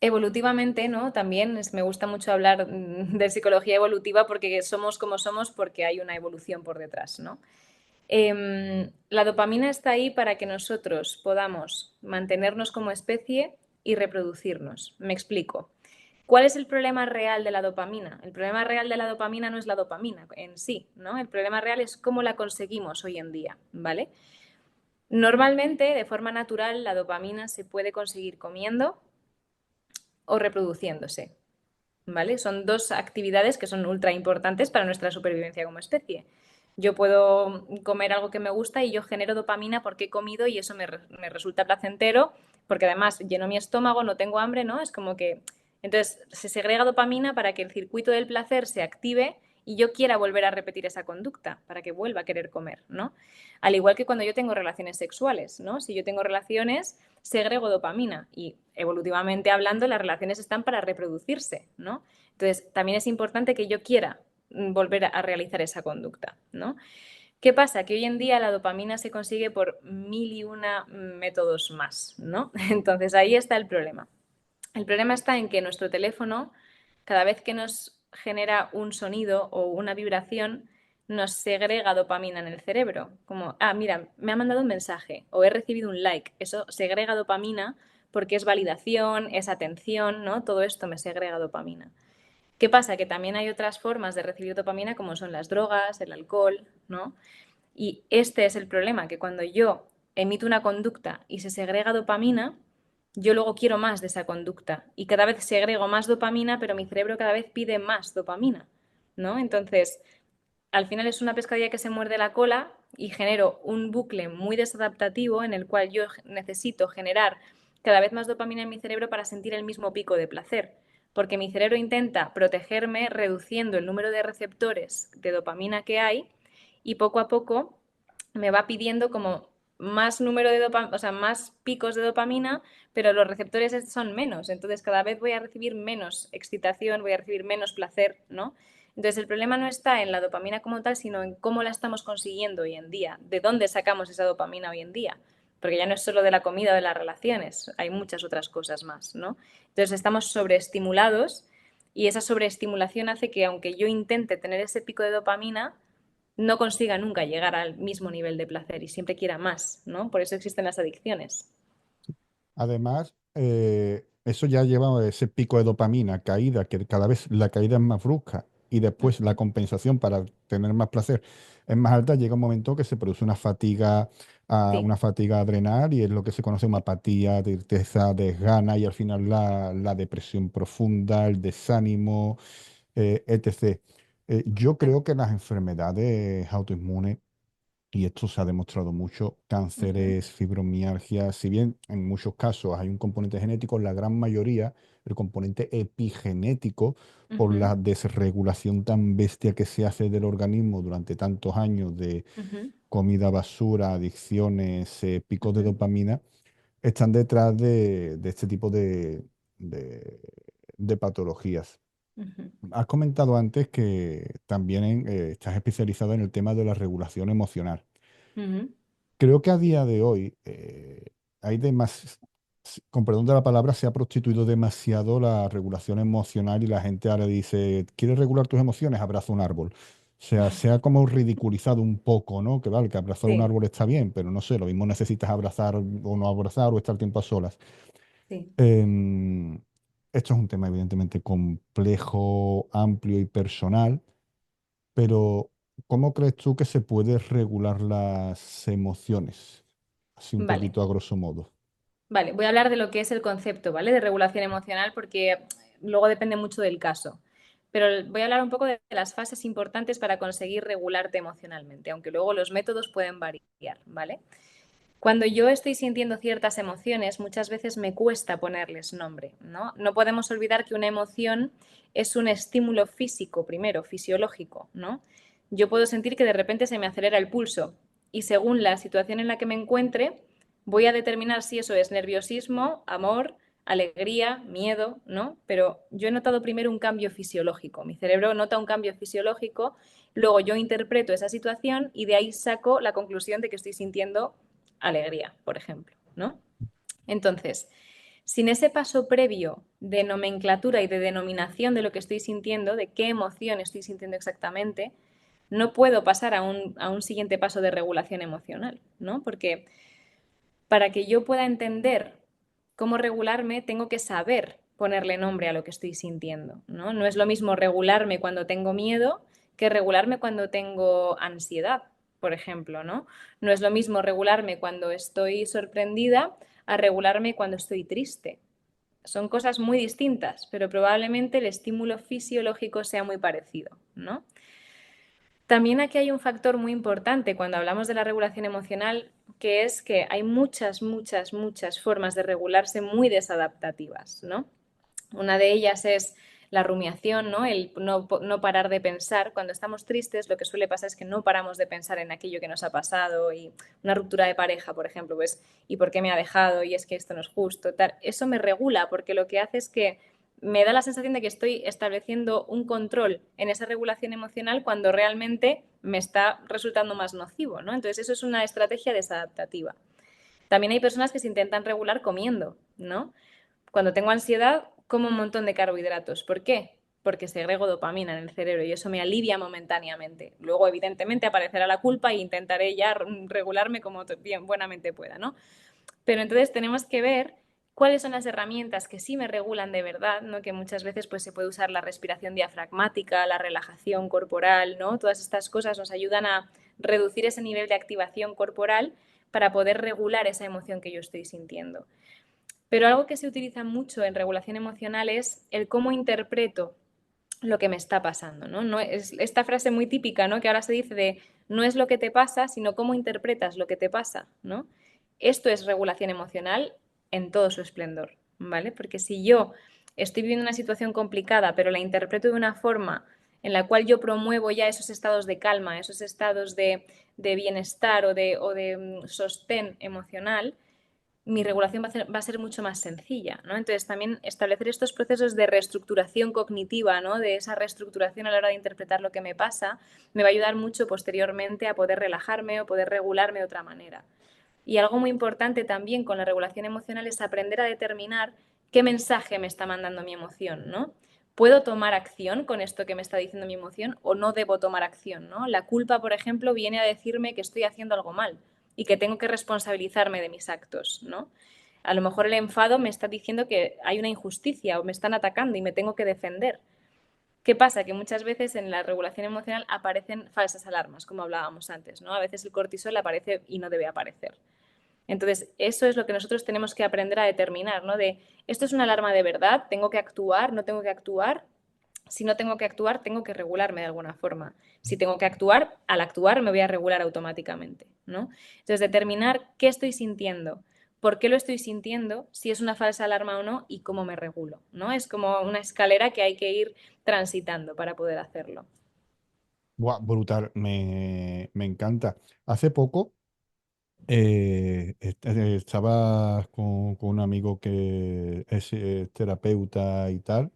Evolutivamente, ¿no? También me gusta mucho hablar de psicología evolutiva porque somos como somos porque hay una evolución por detrás, ¿no? La dopamina está ahí para que nosotros podamos mantenernos como especie y reproducirnos. Me explico. ¿Cuál es el problema real de la dopamina? El problema real de la dopamina no es la dopamina en sí, ¿no? El problema real es cómo la conseguimos hoy en día, ¿vale? Normalmente, de forma natural, la dopamina se puede conseguir comiendo o reproduciéndose, ¿vale? Son dos actividades que son ultra importantes para nuestra supervivencia como especie. Yo puedo comer algo que me gusta y yo genero dopamina porque he comido y eso me resulta placentero, porque además lleno mi estómago, no tengo hambre, ¿no? Es como que... Entonces se segrega dopamina para que el circuito del placer se active y yo quiera volver a repetir esa conducta, para que vuelva a querer comer, ¿no? Al igual que cuando yo tengo relaciones sexuales, ¿no? Si yo tengo relaciones, segrego dopamina y evolutivamente hablando las relaciones están para reproducirse, ¿no? Entonces, también es importante que yo quiera volver a realizar esa conducta, ¿no? ¿Qué pasa? Que hoy en día la dopamina se consigue por mil y una métodos más, ¿no? Entonces ahí está el problema. El problema está en que nuestro teléfono, cada vez que nos genera un sonido o una vibración, nos segrega dopamina en el cerebro. Como, ah, mira, me ha mandado un mensaje o he recibido un like. Eso segrega dopamina porque es validación, es atención, ¿no? Todo esto me segrega dopamina. ¿Qué pasa? Que también hay otras formas de recibir dopamina como son las drogas, el alcohol, ¿no? Y este es el problema, que cuando yo emito una conducta y se segrega dopamina, yo luego quiero más de esa conducta y cada vez segrego más dopamina, pero mi cerebro cada vez pide más dopamina, ¿no? Entonces, al final es una pescadilla que se muerde la cola y genero un bucle muy desadaptativo en el cual yo necesito generar cada vez más dopamina en mi cerebro para sentir el mismo pico de placer, porque mi cerebro intenta protegerme reduciendo el número de receptores de dopamina que hay y poco a poco me va pidiendo como más número de dopamina, o sea, más picos de dopamina, pero los receptores son menos, entonces cada vez voy a recibir menos excitación, voy a recibir menos placer, ¿no? Entonces el problema no está en la dopamina como tal, sino en cómo la estamos consiguiendo hoy en día, de dónde sacamos esa dopamina hoy en día, porque ya no es solo de la comida o de las relaciones, hay muchas otras cosas más, ¿no? Entonces estamos sobreestimulados y esa sobreestimulación hace que aunque yo intente tener ese pico de dopamina, no consiga nunca llegar al mismo nivel de placer y siempre quiera más, ¿no? Por eso existen las adicciones. Además, eso ya lleva ese pico de dopamina, caída, que cada vez la caída es más brusca y después la Ujú, compensación para tener más placer es más alta, llega un momento que se produce sí, una fatiga adrenal y es lo que se conoce como apatía, tristeza, desgana y al final la depresión profunda, el desánimo, etc. Yo creo que las enfermedades autoinmunes y esto se ha demostrado mucho, ujú, cánceres, fibromialgia, si bien en muchos casos hay un componente genético, la gran mayoría, el componente epigenético, por ujú, la desregulación tan bestia que se hace del organismo durante tantos años de ujú, comida basura, adicciones, picos de ujú. dopamina, están detrás de este tipo de, de patologías. Ujú, Has comentado antes que también estás especializada en el tema de la regulación emocional. ujú. Creo que a día de hoy hay con perdón de la palabra, se ha prostituido demasiado la regulación emocional y la gente ahora dice, ¿quieres regular tus emociones? Abraza un árbol. O sea, se ha como ridiculizado un poco, ¿no? Que vale, que abrazar un Sí, árbol está bien, pero no sé, lo mismo necesitas abrazar o no abrazar o estar tiempo a solas. sí. Em, Esto es un tema evidentemente complejo, amplio y personal, pero ¿cómo crees tú que se puede regular las emociones? Así un Vale. poquito a grosso modo. Vale, voy a hablar de lo que es el concepto, ¿vale? De regulación emocional porque luego depende mucho del caso. Pero voy a hablar un poco de las fases importantes para conseguir regularte emocionalmente, aunque luego los métodos pueden variar, ¿vale? Cuando yo estoy sintiendo ciertas emociones, muchas veces me cuesta ponerles nombre, ¿no? No podemos olvidar que una emoción es un estímulo físico, primero, fisiológico, ¿no? Yo puedo sentir que de repente se me acelera el pulso y según la situación en la que me encuentre, voy a determinar si eso es nerviosismo, amor, alegría, miedo, ¿no? Pero yo he notado primero un cambio fisiológico. Mi cerebro nota un cambio fisiológico, luego yo interpreto esa situación y de ahí saco la conclusión de que estoy sintiendo alegría, por ejemplo, ¿no? Entonces, sin ese paso previo de nomenclatura y de denominación de lo que estoy sintiendo, de qué emoción estoy sintiendo exactamente, no puedo pasar a un siguiente paso de regulación emocional, ¿no? Porque para que yo pueda entender cómo regularme, tengo que saber ponerle nombre a lo que estoy sintiendo, ¿no? No es lo mismo regularme cuando tengo miedo que regularme cuando tengo ansiedad, por ejemplo, ¿no? No es lo mismo regularme cuando estoy sorprendida a regularme cuando estoy triste. Son cosas muy distintas, pero probablemente el estímulo fisiológico sea muy parecido, ¿no? También aquí hay un factor muy importante cuando hablamos de la regulación emocional, que es que hay muchas, muchas, muchas formas de regularse muy desadaptativas, ¿no? Una de ellas es la rumiación, ¿no? El no parar de pensar. Cuando estamos tristes, lo que suele pasar es que no paramos de pensar en aquello que nos ha pasado y una ruptura de pareja, por ejemplo, pues, ¿y por qué me ha dejado? Y es que esto no es justo, tal. Eso me regula porque lo que hace es que me da la sensación de que estoy estableciendo un control en esa regulación emocional cuando realmente me está resultando más nocivo, ¿no? Entonces eso es una estrategia desadaptativa. También hay personas que se intentan regular comiendo, ¿no? Cuando tengo ansiedad, como un montón de carbohidratos. ¿Por qué? Porque segrego dopamina en el cerebro y eso me alivia momentáneamente. Luego, evidentemente, aparecerá la culpa e intentaré ya regularme como bien buenamente pueda, ¿no? Pero entonces tenemos que ver cuáles son las herramientas que sí me regulan de verdad, ¿no? Que muchas veces pues, se puede usar la respiración diafragmática, la relajación corporal, ¿no? Todas estas cosas nos ayudan a reducir ese nivel de activación corporal para poder regular esa emoción que yo estoy sintiendo. Pero algo que se utiliza mucho en regulación emocional es el cómo interpreto lo que me está pasando, ¿no? No es esta frase muy típica, ¿no? Que ahora se dice de no es lo que te pasa, sino cómo interpretas lo que te pasa, ¿no? Esto es regulación emocional en todo su esplendor, ¿vale? Porque si yo estoy viviendo una situación complicada, pero la interpreto de una forma en la cual yo promuevo ya esos estados de calma, esos estados de bienestar o de sostén emocional, mi regulación va a ser mucho más sencilla, ¿no? Entonces, también establecer estos procesos de reestructuración cognitiva, ¿no? De esa reestructuración a la hora de interpretar lo que me pasa, me va a ayudar mucho posteriormente a poder relajarme o poder regularme de otra manera. Y algo muy importante también con la regulación emocional es aprender a determinar qué mensaje me está mandando mi emoción, ¿no? ¿Puedo tomar acción con esto que me está diciendo mi emoción o no debo tomar acción, ¿no? La culpa, por ejemplo, viene a decirme que estoy haciendo algo mal y que tengo que responsabilizarme de mis actos, ¿no? A lo mejor el enfado me está diciendo que hay una injusticia o me están atacando y me tengo que defender. ¿Qué pasa? Que muchas veces en la regulación emocional aparecen falsas alarmas, como hablábamos antes, ¿no? A veces el cortisol aparece y no debe aparecer. Entonces, eso es lo que nosotros tenemos que aprender a determinar, ¿no? De, ¿esto es una alarma de verdad? ¿Tengo que actuar? ¿No tengo que actuar? Si no tengo que actuar, tengo que regularme de alguna forma. Si tengo que actuar, al actuar me voy a regular automáticamente, ¿no? Entonces, determinar qué estoy sintiendo, por qué lo estoy sintiendo, si es una falsa alarma o no y cómo me regulo, ¿no? Es como una escalera que hay que ir transitando para poder hacerlo. Buah, brutal, me encanta. Hace poco estaba con un amigo que es terapeuta y tal,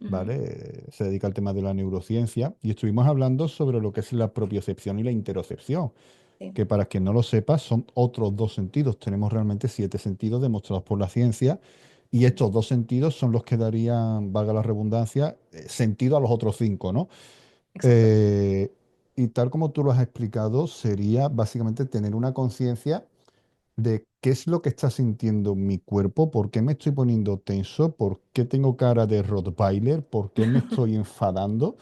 Ujú. ¿vale? Se dedica al tema de la neurociencia y estuvimos hablando sobre lo que es la propiocepción y la interocepción, Sí. que para quien no lo sepa son otros dos sentidos. Tenemos realmente 7 sentidos demostrados por la ciencia y Mm. estos dos sentidos son los que darían, valga la redundancia, sentido a los otros 5, ¿no? Exacto. Eh, y tal como tú lo has explicado, sería básicamente tener una conciencia de qué es lo que está sintiendo mi cuerpo, por qué me estoy poniendo tenso, por qué tengo cara de Rottweiler, por qué me estoy enfadando.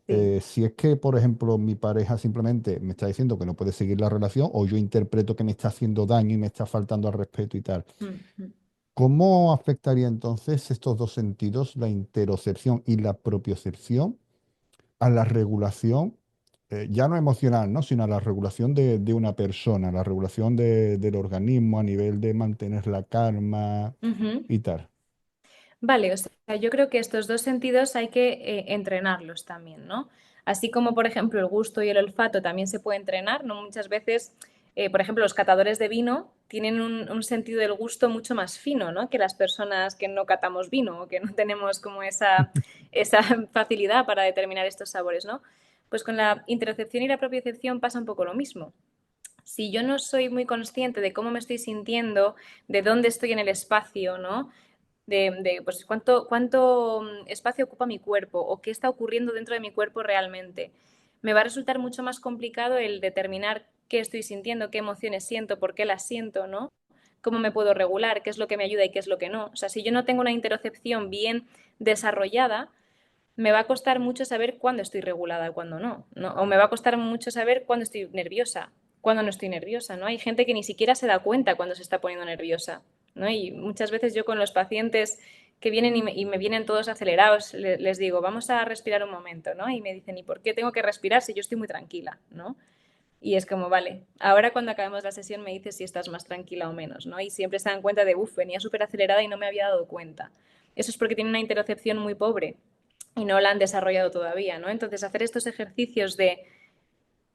Sí. Si es que, por ejemplo, mi pareja simplemente me está diciendo que no puede seguir la relación o yo interpreto que me está haciendo daño y me está faltando al respeto y tal. Ujú. ¿Cómo afectaría entonces estos dos sentidos, la interocepción y la propiocepción, a la regulación, ya no emocional, ¿no? Sino a la regulación de una persona, la regulación del organismo a nivel de mantener la calma Ujú. y tal? Vale, o sea, yo creo que estos dos sentidos hay que entrenarlos también, ¿no? Así como, por ejemplo, el gusto y el olfato también se puede entrenar, ¿no? Muchas veces, por ejemplo, los catadores de vino tienen un sentido del gusto mucho más fino, ¿no? Que las personas que no catamos vino o que no tenemos como esa facilidad para determinar estos sabores, ¿no? Pues con la interocepción y la propiocepción pasa un poco lo mismo. Si yo no soy muy consciente de cómo me estoy sintiendo, de dónde estoy en el espacio, ¿no? Pues cuánto espacio ocupa mi cuerpo o qué está ocurriendo dentro de mi cuerpo realmente. Me va a resultar mucho más complicado el determinar qué estoy sintiendo, qué emociones siento, por qué las siento, ¿no? Cómo me puedo regular, qué es lo que me ayuda y qué es lo que no. O sea, si yo no tengo una interocepción bien desarrollada, me va a costar mucho saber cuándo estoy regulada y cuándo no, ¿no? O me va a costar mucho saber cuándo estoy nerviosa, cuándo no estoy nerviosa, ¿no? Hay gente que ni siquiera se da cuenta cuando se está poniendo nerviosa, ¿no? Y muchas veces yo con los pacientes que vienen y me vienen todos acelerados, les digo, vamos a respirar un momento, ¿no? Y me dicen, ¿y por qué tengo que respirar si yo estoy muy tranquila, ¿no? Y es como, vale, ahora cuando acabemos la sesión me dices si estás más tranquila o menos, ¿no? Y siempre se dan cuenta de, uff, venía súper acelerada y no me había dado cuenta. Eso es porque tiene una interocepción muy pobre y no la han desarrollado todavía, ¿no? Entonces, hacer estos ejercicios de,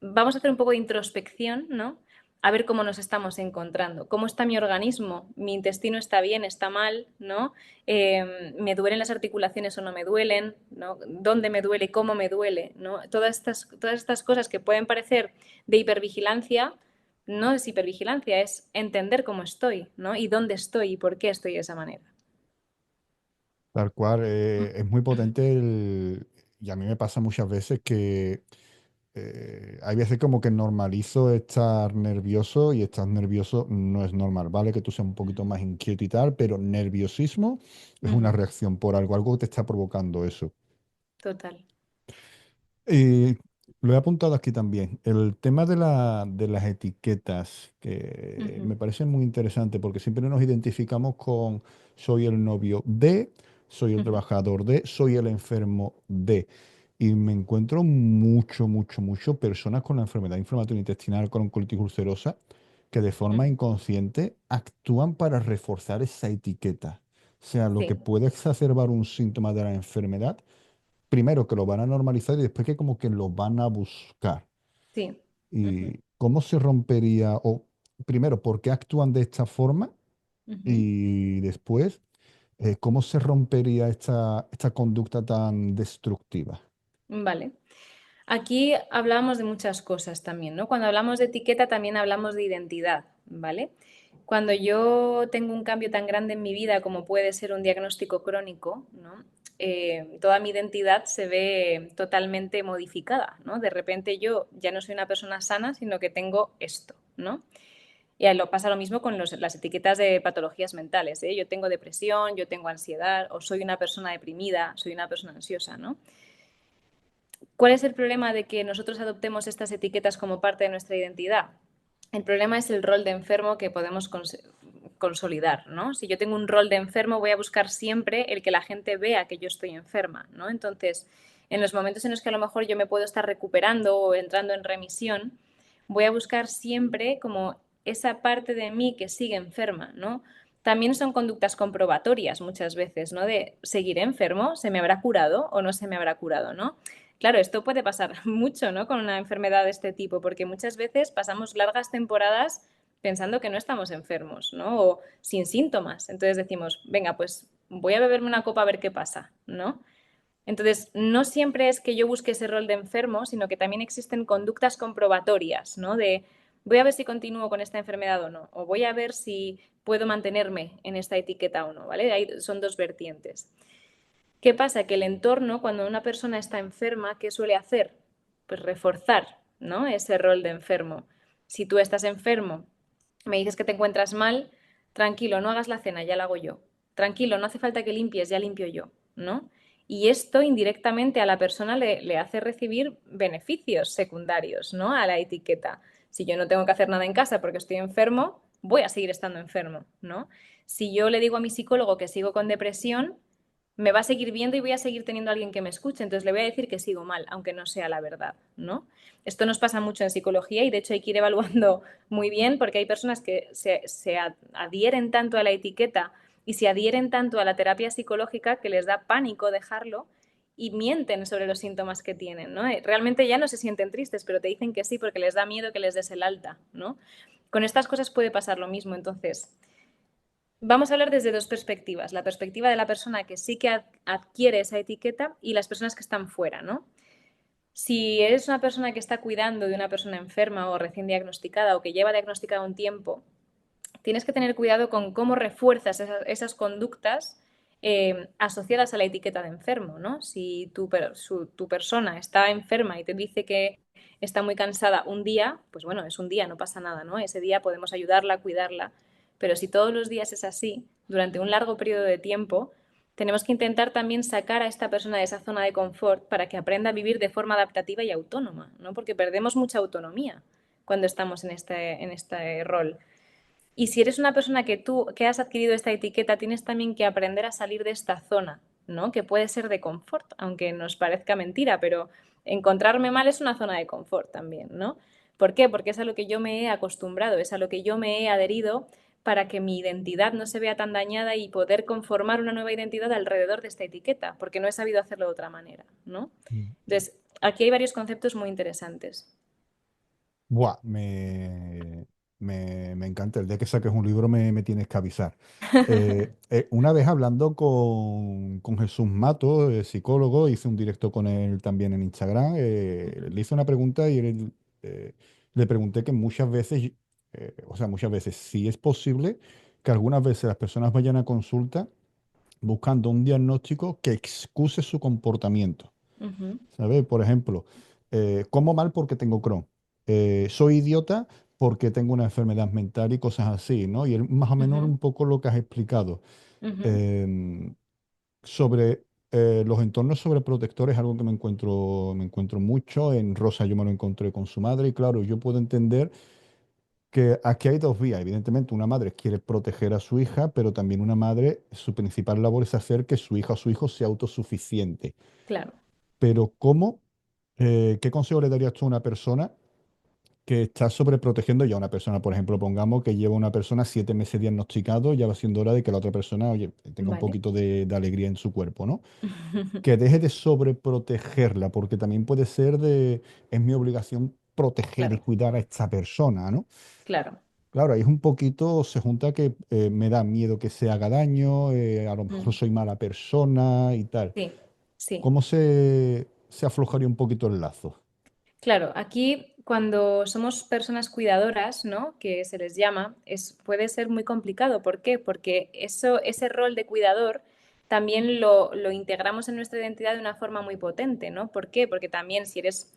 vamos a hacer un poco de introspección, ¿no? A ver cómo nos estamos encontrando, cómo está mi organismo, mi intestino está bien, está mal, ¿no? ¿Me duelen las articulaciones o no me duelen? ¿No? ¿Dónde me duele? ¿Cómo me duele? ¿No? Todas estas cosas que pueden parecer de hipervigilancia, no es hipervigilancia, es entender cómo estoy, ¿no? Y dónde estoy y por qué estoy de esa manera. Tal cual, es muy potente y a mí me pasa muchas veces que hay veces como que normalizo estar nervioso y estar nervioso no es normal, ¿vale? Que tú seas un poquito más inquieto y tal, pero nerviosismo es una Ujú. reacción por algo, algo te está provocando eso. Total. Y lo he apuntado aquí también. El tema de las etiquetas, que Ujú. me parece muy interesante porque siempre nos identificamos con soy el novio de, soy el Ujú. trabajador de, soy el enfermo de. Y me encuentro mucho personas con la enfermedad inflamatoria intestinal, con colitis ulcerosa, que de forma Ujú. inconsciente actúan para reforzar esa etiqueta. O sea, lo que Sí, puede exacerbar un síntoma de la enfermedad primero que lo van a normalizar y después que como que lo van a buscar. sí. Ujú. ¿Y cómo se rompería? O primero, ¿por qué actúan de esta forma? Ujú. Y después, ¿cómo se rompería esta conducta tan destructiva? Vale. Aquí hablamos de muchas cosas también, ¿no? Cuando hablamos de etiqueta también hablamos de identidad, ¿vale? Cuando yo tengo un cambio tan grande en mi vida como puede ser un diagnóstico crónico, ¿no? Toda mi identidad se ve totalmente modificada, ¿no? De repente yo ya no soy una persona sana, sino que tengo esto, ¿no? Y ahí pasa lo mismo con las etiquetas de patologías mentales, ¿eh? Yo tengo depresión, yo tengo ansiedad, o soy una persona deprimida, soy una persona ansiosa, ¿no? ¿Cuál es el problema de que nosotros adoptemos estas etiquetas como parte de nuestra identidad? El problema es el rol de enfermo que podemos consolidar, ¿no? Si yo tengo un rol de enfermo, voy a buscar siempre el que la gente vea que yo estoy enferma, ¿no? Entonces, en los momentos en los que a lo mejor yo me puedo estar recuperando o entrando en remisión, voy a buscar siempre como esa parte de mí que sigue enferma, ¿no? También son conductas comprobatorias muchas veces, ¿no? De seguir enfermo, ¿se me habrá curado o no se me habrá curado, ¿no? Claro, esto puede pasar mucho, ¿no? Con una enfermedad de este tipo, porque muchas veces pasamos largas temporadas pensando que no estamos enfermos, ¿no? O sin síntomas. Entonces decimos, venga, pues voy a beberme una copa a ver qué pasa, ¿no? Entonces, no siempre es que yo busque ese rol de enfermo, sino que también existen conductas comprobatorias, ¿no? De voy a ver si continúo con esta enfermedad o no, o voy a ver si puedo mantenerme en esta etiqueta o no, ¿vale? Ahí son dos vertientes. ¿Qué pasa? Que el entorno, cuando una persona está enferma, ¿qué suele hacer? Pues reforzar, ¿no? Ese rol de enfermo. Si tú estás enfermo, me dices que te encuentras mal, tranquilo, no hagas la cena, ya la hago yo. Tranquilo, no hace falta que limpies, ya limpio yo, ¿no? Y esto indirectamente a la persona le hace recibir beneficios secundarios, ¿no? A la etiqueta. Si yo no tengo que hacer nada en casa porque estoy enfermo, voy a seguir estando enfermo, ¿no? Si yo le digo a mi psicólogo que sigo con depresión, me va a seguir viendo y voy a seguir teniendo a alguien que me escuche. Entonces le voy a decir que sigo mal, aunque no sea la verdad, ¿no? Esto nos pasa mucho en psicología y de hecho hay que ir evaluando muy bien porque hay personas que se adhieren tanto a la etiqueta y se adhieren tanto a la terapia psicológica que les da pánico dejarlo y mienten sobre los síntomas que tienen, ¿no? Realmente ya no se sienten tristes, pero te dicen que sí porque les da miedo que les des el alta, ¿no? Con estas cosas puede pasar lo mismo. Entonces, vamos a hablar desde dos perspectivas. La perspectiva de la persona que sí que adquiere esa etiqueta y las personas que están fuera, ¿no? Si eres una persona que está cuidando de una persona enferma o recién diagnosticada o que lleva diagnosticada un tiempo, tienes que tener cuidado con cómo refuerzas esas conductas asociadas a la etiqueta de enfermo, ¿no? Si tu persona está enferma y te dice que está muy cansada un día, pues bueno, es un día, no pasa nada, ¿no? Ese día podemos ayudarla, cuidarla. Pero si todos los días es así, durante un largo periodo de tiempo, tenemos que intentar también sacar a esta persona de esa zona de confort para que aprenda a vivir de forma adaptativa y autónoma, ¿no? Porque perdemos mucha autonomía cuando estamos en este rol. Y si eres una persona que tú, que has adquirido esta etiqueta, tienes también que aprender a salir de esta zona, ¿no? Que puede ser de confort, aunque nos parezca mentira, pero encontrarme mal es una zona de confort también, ¿no? ¿Por qué? Porque es a lo que yo me he acostumbrado, es a lo que yo me he adherido para que mi identidad no se vea tan dañada y poder conformar una nueva identidad alrededor de esta etiqueta, porque no he sabido hacerlo de otra manera, ¿no? Mm. Entonces, aquí hay varios conceptos muy interesantes. Buah, me encanta. El día que saques un libro me tienes que avisar. Una vez hablando con Jesús Mato, psicólogo, hice un directo con él también en Instagram. Le hice una pregunta y le pregunté que muchas veces, o sea, muchas veces, si es posible que algunas veces las personas vayan a consulta buscando un diagnóstico que excuse su comportamiento. Ujú, ¿Sabes? Por ejemplo, como mal porque tengo Crohn. Soy idiota porque tengo una enfermedad mental y cosas así, ¿no? Y es más o menos ujú, un poco lo que has explicado. ujú, Em, sobre los entornos sobreprotectores, algo que me encuentro mucho. En Rosa yo me lo encontré con su madre y claro, yo puedo entender que aquí hay dos vías. Evidentemente, una madre quiere proteger a su hija, pero también una madre, su principal labor es hacer que su hija o su hijo sea autosuficiente. claro. Pero ¿cómo? ¿Qué consejo le darías tú a una persona que está sobreprotegiendo ya a una persona? Por ejemplo, pongamos que lleva una persona 7 meses diagnosticado, ya va siendo hora de que la otra persona, oye, tenga un Vale. poquito de alegría en su cuerpo, ¿no? Que deje de sobreprotegerla, porque también puede ser es mi obligación proteger y Claro, cuidar a esta persona, ¿no? claro. Claro, ahí es un poquito, se junta que me da miedo que se haga daño, a lo mejor Mm. soy mala persona y tal. Sí, sí. ¿Cómo se aflojaría un poquito el lazo? Claro, aquí cuando somos personas cuidadoras, ¿no? Que se les llama, puede ser muy complicado. ¿Por qué? Porque ese rol de cuidador también lo integramos en nuestra identidad de una forma muy potente, ¿no? ¿Por qué? Porque también si eres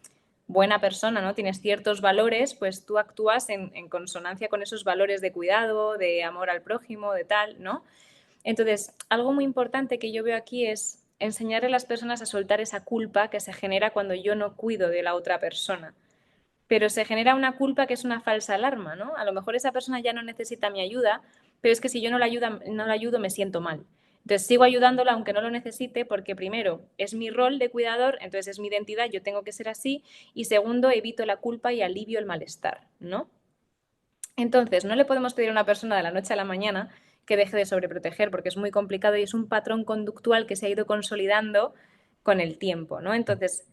buena persona, ¿no? Tienes ciertos valores, pues tú actúas en consonancia con esos valores de cuidado, de amor al prójimo, de tal, ¿no? Entonces, algo muy importante que yo veo aquí es enseñarle a las personas a soltar esa culpa que se genera cuando yo no cuido de la otra persona. Pero se genera una culpa que es una falsa alarma, ¿no? A lo mejor esa persona ya no necesita mi ayuda, pero es que si yo no la ayudo me siento mal. Entonces sigo ayudándola aunque no lo necesite porque primero es mi rol de cuidador, entonces es mi identidad, yo tengo que ser así y segundo evito la culpa y alivio el malestar, ¿no? Entonces, no le podemos pedir a una persona de la noche a la mañana que deje de sobreproteger porque es muy complicado y es un patrón conductual que se ha ido consolidando con el tiempo, ¿no? Entonces,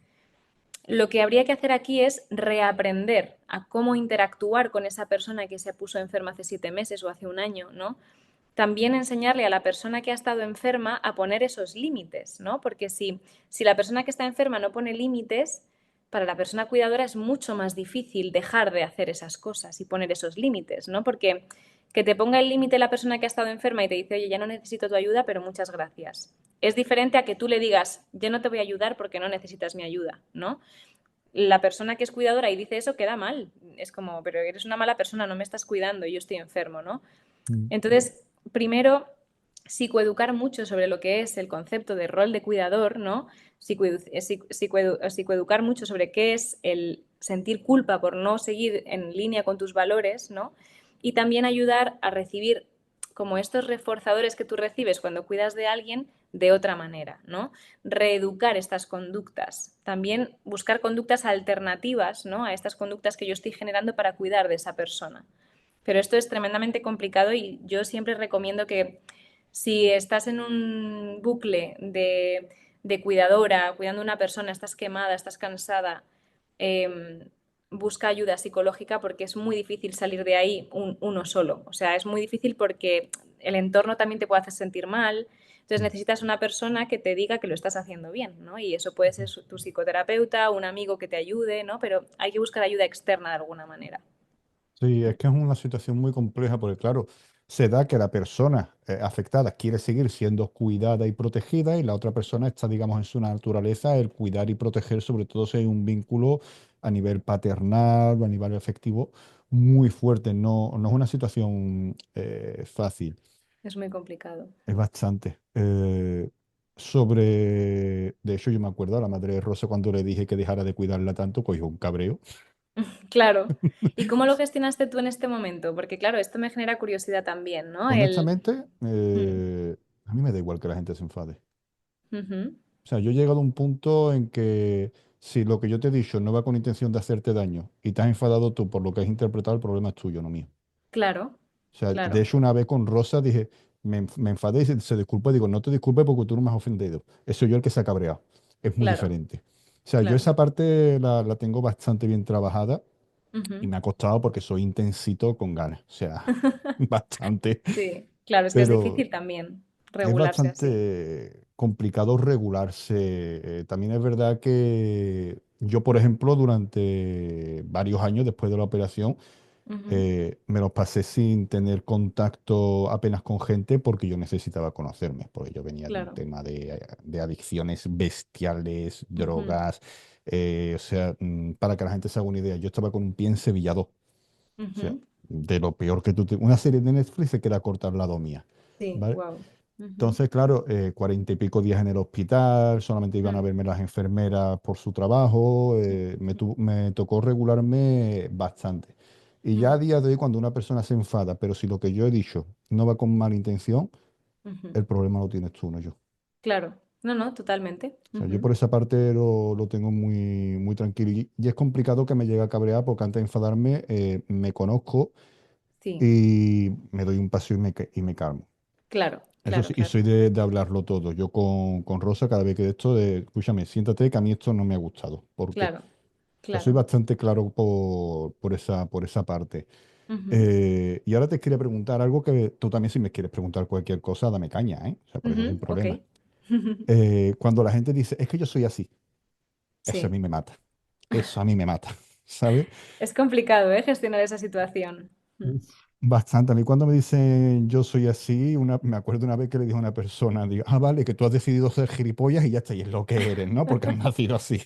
lo que habría que hacer aquí es reaprender a cómo interactuar con esa persona que se puso enferma hace 7 meses o hace un año, ¿no? también enseñarle a la persona que ha estado enferma a poner esos límites, ¿no? Porque si la persona que está enferma no pone límites, para la persona cuidadora es mucho más difícil dejar de hacer esas cosas y poner esos límites, ¿no? Porque que te ponga el límite la persona que ha estado enferma y te dice, oye, ya no necesito tu ayuda, pero muchas gracias. Es diferente a que tú le digas, yo no te voy a ayudar porque no necesitas mi ayuda, ¿no? La persona que es cuidadora y dice eso queda mal. Es como, pero eres una mala persona, no me estás cuidando y yo estoy enfermo, ¿no? Mm. Entonces, primero, psicoeducar mucho sobre lo que es el concepto de rol de cuidador, ¿no? Psicoeducar mucho sobre qué es el sentir culpa por no seguir en línea con tus valores, ¿no? Y también ayudar a recibir como estos reforzadores que tú recibes cuando cuidas de alguien de otra manera, ¿no? Reeducar estas conductas, también buscar conductas alternativas, ¿no? A estas conductas que yo estoy generando para cuidar de esa persona. Pero esto es tremendamente complicado y yo siempre recomiendo que si estás en un bucle de cuidadora, cuidando a una persona, estás quemada, estás cansada, eh, busca ayuda psicológica porque es muy difícil salir de ahí uno solo. O sea, es muy difícil porque el entorno también te puede hacer sentir mal. Entonces necesitas una persona que te diga que lo estás haciendo bien, ¿no? Y eso puede ser tu psicoterapeuta, un amigo que te ayude, ¿no? Pero hay que buscar ayuda externa de alguna manera. Sí, es que es una situación muy compleja porque, claro, se da que la persona afectada quiere seguir siendo cuidada y protegida y la otra persona está, digamos, en su naturaleza el cuidar y proteger, sobre todo si hay un vínculo a nivel paternal o a nivel afectivo muy fuerte. No, no es una situación fácil, Es muy complicado. es bastante. De hecho, yo me acuerdo a la madre de Rosa cuando le dije que dejara de cuidarla tanto, cogió un cabreo. Claro. ¿Y cómo lo gestionaste tú en este momento? Porque claro, esto me genera curiosidad también, ¿no? Honestamente, Mm, a mí me da igual que la gente se enfade. ujú. O sea, yo he llegado a un punto en que si lo que yo te he dicho no va con intención de hacerte daño y te has enfadado tú por lo que has interpretado, el problema es tuyo, no mío. Claro, O sea, de claro, hecho, una vez con Rosa dije, me enfadé y se disculpó. Digo, no te disculpes porque tú no me has ofendido. Eso yo el que se ha cabreado. Es muy claro, diferente. O sea, yo claro. esa parte la tengo bastante bien trabajada y Ujú. me ha costado porque soy intensito con ganas. O sea, bastante. Sí, claro, es que es Pero difícil también es regularse así. bastante complicado regularse. También es verdad que yo, por ejemplo, durante varios años después de la operación, Ujú. me los pasé sin tener contacto apenas con gente porque yo necesitaba conocerme, porque yo venía de un Claro. tema de adicciones bestiales, Ujú, drogas. O sea, para que la gente se haga una idea, yo estaba con un pie encebillado. O sea, ujú. de lo peor que Una serie de Netflix se queda corta al lado mía. Sí, ¿Vale? wow. Entonces, claro, 40 y pico días en el hospital, solamente iban a verme las enfermeras por su trabajo, me tocó regularme bastante. Y ya a día de hoy, cuando una persona se enfada, pero si lo que yo he dicho no va con mala intención, el problema lo tienes tú, no yo. Claro. No, no, totalmente. O sea, yo por esa parte lo tengo muy, muy tranquilo. Y es complicado que me llegue a cabrear porque antes de enfadarme me conozco Sí, y me doy un paso y me calmo. claro, Eso claro, sí, y claro, soy de hablarlo todo. Yo con Rosa, cada vez que de esto, escúchame, siéntate que a mí esto no me ha gustado. ¿Por qué? claro, O sea, soy claro. bastante claro por esa parte. Ujú, Y ahora te quería preguntar algo que tú también, si me quieres preguntar cualquier cosa, dame caña, ¿eh? O sea, por eso sin ok. problema. Cuando la gente dice, es que yo soy así, eso a Sí. mí me mata. Eso a mí me mata, ¿sabes? Es complicado, ¿eh? Gestionar esa situación. Uf, bastante. A mí cuando me dicen yo soy así, me acuerdo una vez que le dije a una persona, digo, ah, vale, que tú has decidido ser gilipollas y ya está, y es lo que eres, ¿no? Porque has nacido así.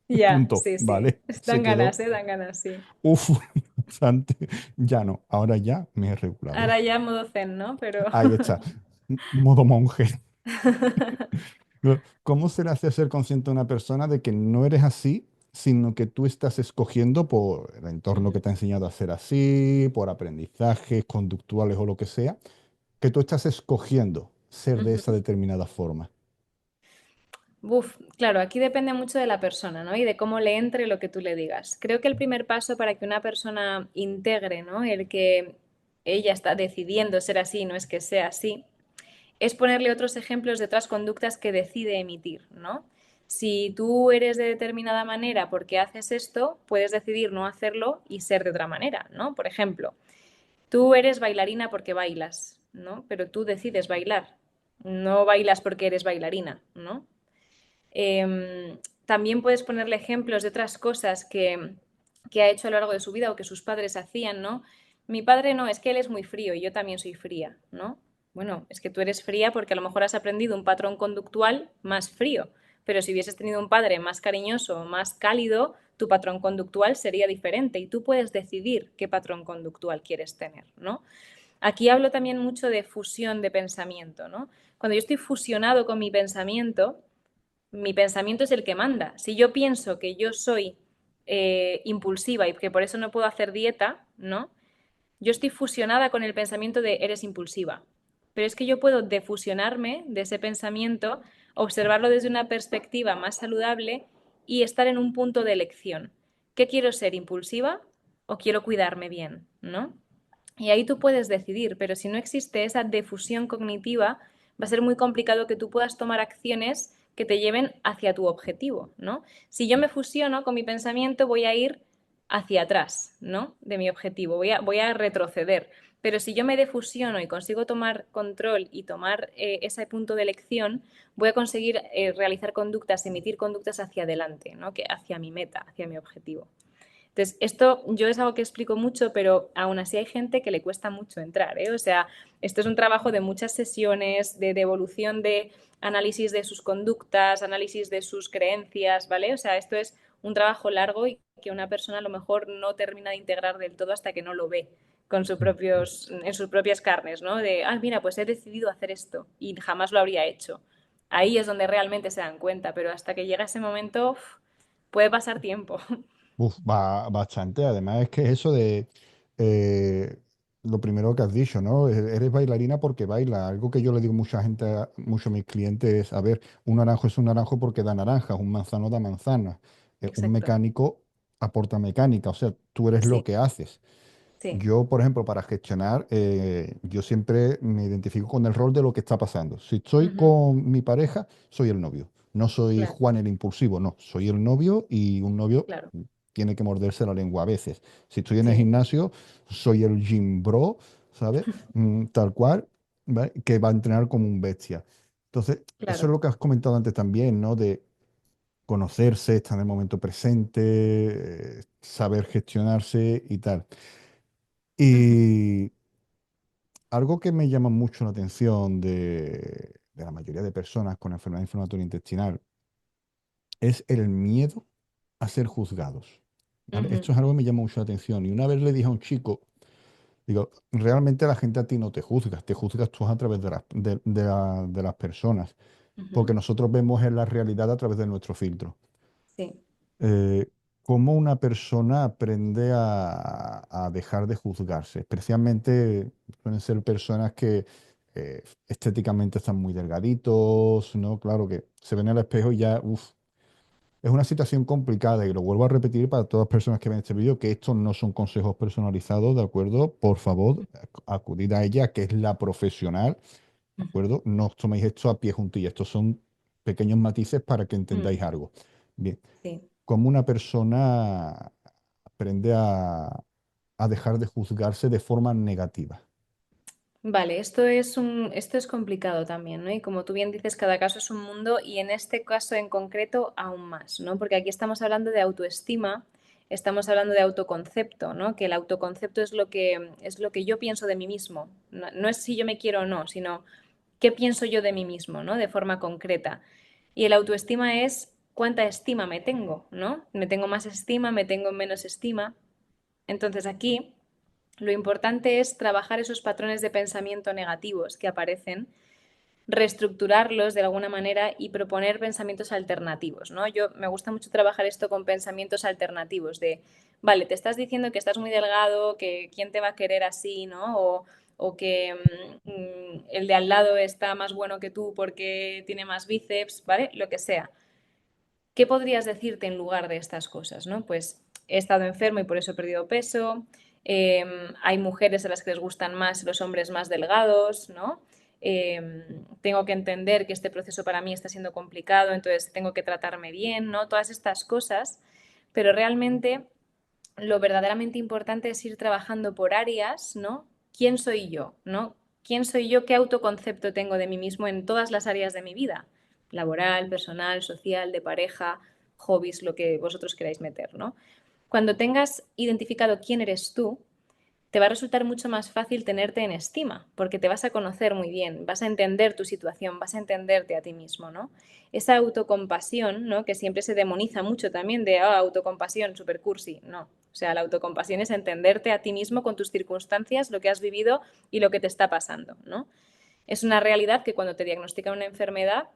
Ya, Punto, sí, sí. ¿vale? Se Dan quedó, ganas, ¿eh? Dan ganas, sí. uf, bastante. Ya no, ahora ya me he regulado. Ahora ya modo zen, ¿no? Pero Ahí está, modo monje. ¿Cómo se le hace ser consciente a una persona de que no eres así, sino que tú estás escogiendo por el entorno que Ujú, te ha enseñado a ser así, por aprendizajes conductuales o lo que sea, que tú estás escogiendo ser de esa ujú. determinada forma? Uf, claro, aquí depende mucho de la persona, ¿no? Y de cómo le entre lo que tú le digas. Creo que el primer paso para que una persona integre, ¿no? El que ella está decidiendo ser así, no es que sea así, es ponerle otros ejemplos de otras conductas que decide emitir, ¿no? Si tú eres de determinada manera porque haces esto, puedes decidir no hacerlo y ser de otra manera, ¿no? Por ejemplo, tú eres bailarina porque bailas. ¿no? Pero tú decides bailar, no bailas porque eres bailarina, ¿no? También puedes ponerle ejemplos de otras cosas que ha hecho a lo largo de su vida o que sus padres hacían, ¿no? Mi padre no, es que él es muy frío y yo también soy fría, ¿no? Bueno, es que tú eres fría porque a lo mejor has aprendido un patrón conductual más frío, pero si hubieses tenido un padre más cariñoso, más cálido, tu patrón conductual sería diferente y tú puedes decidir qué patrón conductual quieres tener, ¿no? Aquí hablo también mucho de fusión de pensamiento, ¿no? Cuando yo estoy fusionado con mi pensamiento es el que manda. Si yo pienso que yo soy impulsiva y que por eso no puedo hacer dieta, ¿no? Yo estoy fusionada con el pensamiento de eres impulsiva. Pero es que yo puedo defusionarme de ese pensamiento, observarlo desde una perspectiva más saludable y estar en un punto de elección. ¿Qué quiero ser, impulsiva o quiero cuidarme bien? ¿No? Y ahí tú puedes decidir, pero si no existe esa defusión cognitiva, va a ser muy complicado que tú puedas tomar acciones que te lleven hacia tu objetivo, ¿no? Si yo me fusiono con mi pensamiento, voy a ir hacia atrás, ¿no? De mi objetivo, voy a retroceder. Pero si yo me defusiono y consigo tomar control y tomar ese punto de elección, voy a conseguir realizar conductas, emitir conductas hacia adelante, ¿no? Que hacia mi meta, hacia mi objetivo. Entonces, esto yo es algo que explico mucho, pero aún así hay gente que le cuesta mucho entrar, ¿eh? O sea, esto es un trabajo de muchas sesiones, de evolución de análisis de sus conductas, análisis de sus creencias, ¿vale? O sea, esto es un trabajo largo y que una persona a lo mejor no termina de integrar del todo hasta que no lo ve con en sus propias carnes, ¿no? De, ah, mira, pues he decidido hacer esto y jamás lo habría hecho. Ahí es donde realmente se dan cuenta, pero hasta que llega ese momento puede pasar tiempo. Uf, bastante. Además es que eso de eh, lo primero que has dicho, ¿no? Eres bailarina porque baila. Algo que yo le digo a mucha gente, mucho a mis clientes es, a ver, un naranjo es un naranjo porque da naranjas, un manzano da manzanas, un Exacto. mecánico aporta mecánica, o sea, tú eres lo Sí, que haces. sí. Yo, por ejemplo, para gestionar, yo siempre me identifico con el rol de lo que está pasando. Si estoy Ujú. con mi pareja, soy el novio. No soy Claro, Juan el impulsivo, no, soy el novio y un novio claro. tiene que morderse la lengua a veces. Si estoy en el Sí, gimnasio, soy el gym bro, ¿sabes? Tal cual, ¿vale? Que va a entrenar como un bestia. Entonces, eso es claro. lo que has comentado antes también, ¿no? De conocerse, estar en el momento presente, saber gestionarse y tal. Ujú, Y algo que me llama mucho la atención de la mayoría de personas con enfermedad inflamatoria intestinal es el miedo a ser juzgados, ¿vale? ujú, Esto es algo que me llama mucho la atención. Y una vez le dije a un chico, digo, realmente la gente a ti no te juzgas tú a través de las personas, ujú. porque nosotros vemos en la realidad a través de nuestro filtro. Sí. eh, Cómo una persona aprende a dejar de juzgarse. Especialmente suelen ser personas que estéticamente están muy delgaditos, ¿no? Claro que se ven en el espejo y ya, uff, es una situación complicada y lo vuelvo a repetir para todas las personas que ven este vídeo, que estos no son consejos personalizados, ¿de acuerdo? Por favor, acudid a ella, que es la profesional, ¿de Ujú, acuerdo? No os toméis esto a pie juntillas, estos son pequeños matices para que mm, entendáis algo. Bien, sí. cómo una persona aprende a dejar de juzgarse de forma negativa. Vale, esto es complicado también, ¿no? Y como tú bien dices, cada caso es un mundo y en este caso en concreto aún más, ¿no? Porque aquí estamos hablando de autoestima, estamos hablando de autoconcepto, ¿no? Que el autoconcepto es lo que yo pienso de mí mismo. No, no es si yo me quiero o no, sino qué pienso yo de mí mismo, ¿no? De forma concreta. Y el autoestima es cuánta estima me tengo, ¿no? Me tengo más estima, me tengo menos estima. Entonces aquí lo importante es trabajar esos patrones de pensamiento negativos que aparecen, reestructurarlos de alguna manera y proponer pensamientos alternativos, ¿no? Yo me gusta mucho trabajar esto con pensamientos alternativos de, vale, te estás diciendo que estás muy delgado, que quién te va a querer así, ¿no? O que el de al lado está más bueno que tú porque tiene más bíceps, ¿vale? Lo que sea. ¿Qué podrías decirte en lugar de estas cosas? ¿No? Pues he estado enfermo y por eso he perdido peso. Hay mujeres a las que les gustan más los hombres más delgados, ¿no? Tengo que entender que este proceso para mí está siendo complicado, entonces tengo que tratarme bien, ¿no? Todas estas cosas, pero realmente lo verdaderamente importante es ir trabajando por áreas, ¿no? ¿Quién soy yo? ¿No? ¿Quién soy yo? ¿Qué autoconcepto tengo de mí mismo en todas las áreas de mi vida? Laboral, personal, social, de pareja, hobbies, lo que vosotros queráis meter, ¿no? Cuando tengas identificado quién eres tú, te va a resultar mucho más fácil tenerte en estima, porque te vas a conocer muy bien, vas a entender tu situación, vas a entenderte a ti mismo, ¿no? Esa autocompasión, ¿no? Que siempre se demoniza mucho también de autocompasión, super cursi, no. O sea, la autocompasión es entenderte a ti mismo con tus circunstancias, lo que has vivido y lo que te está pasando, ¿no? Es una realidad que cuando te diagnostican una enfermedad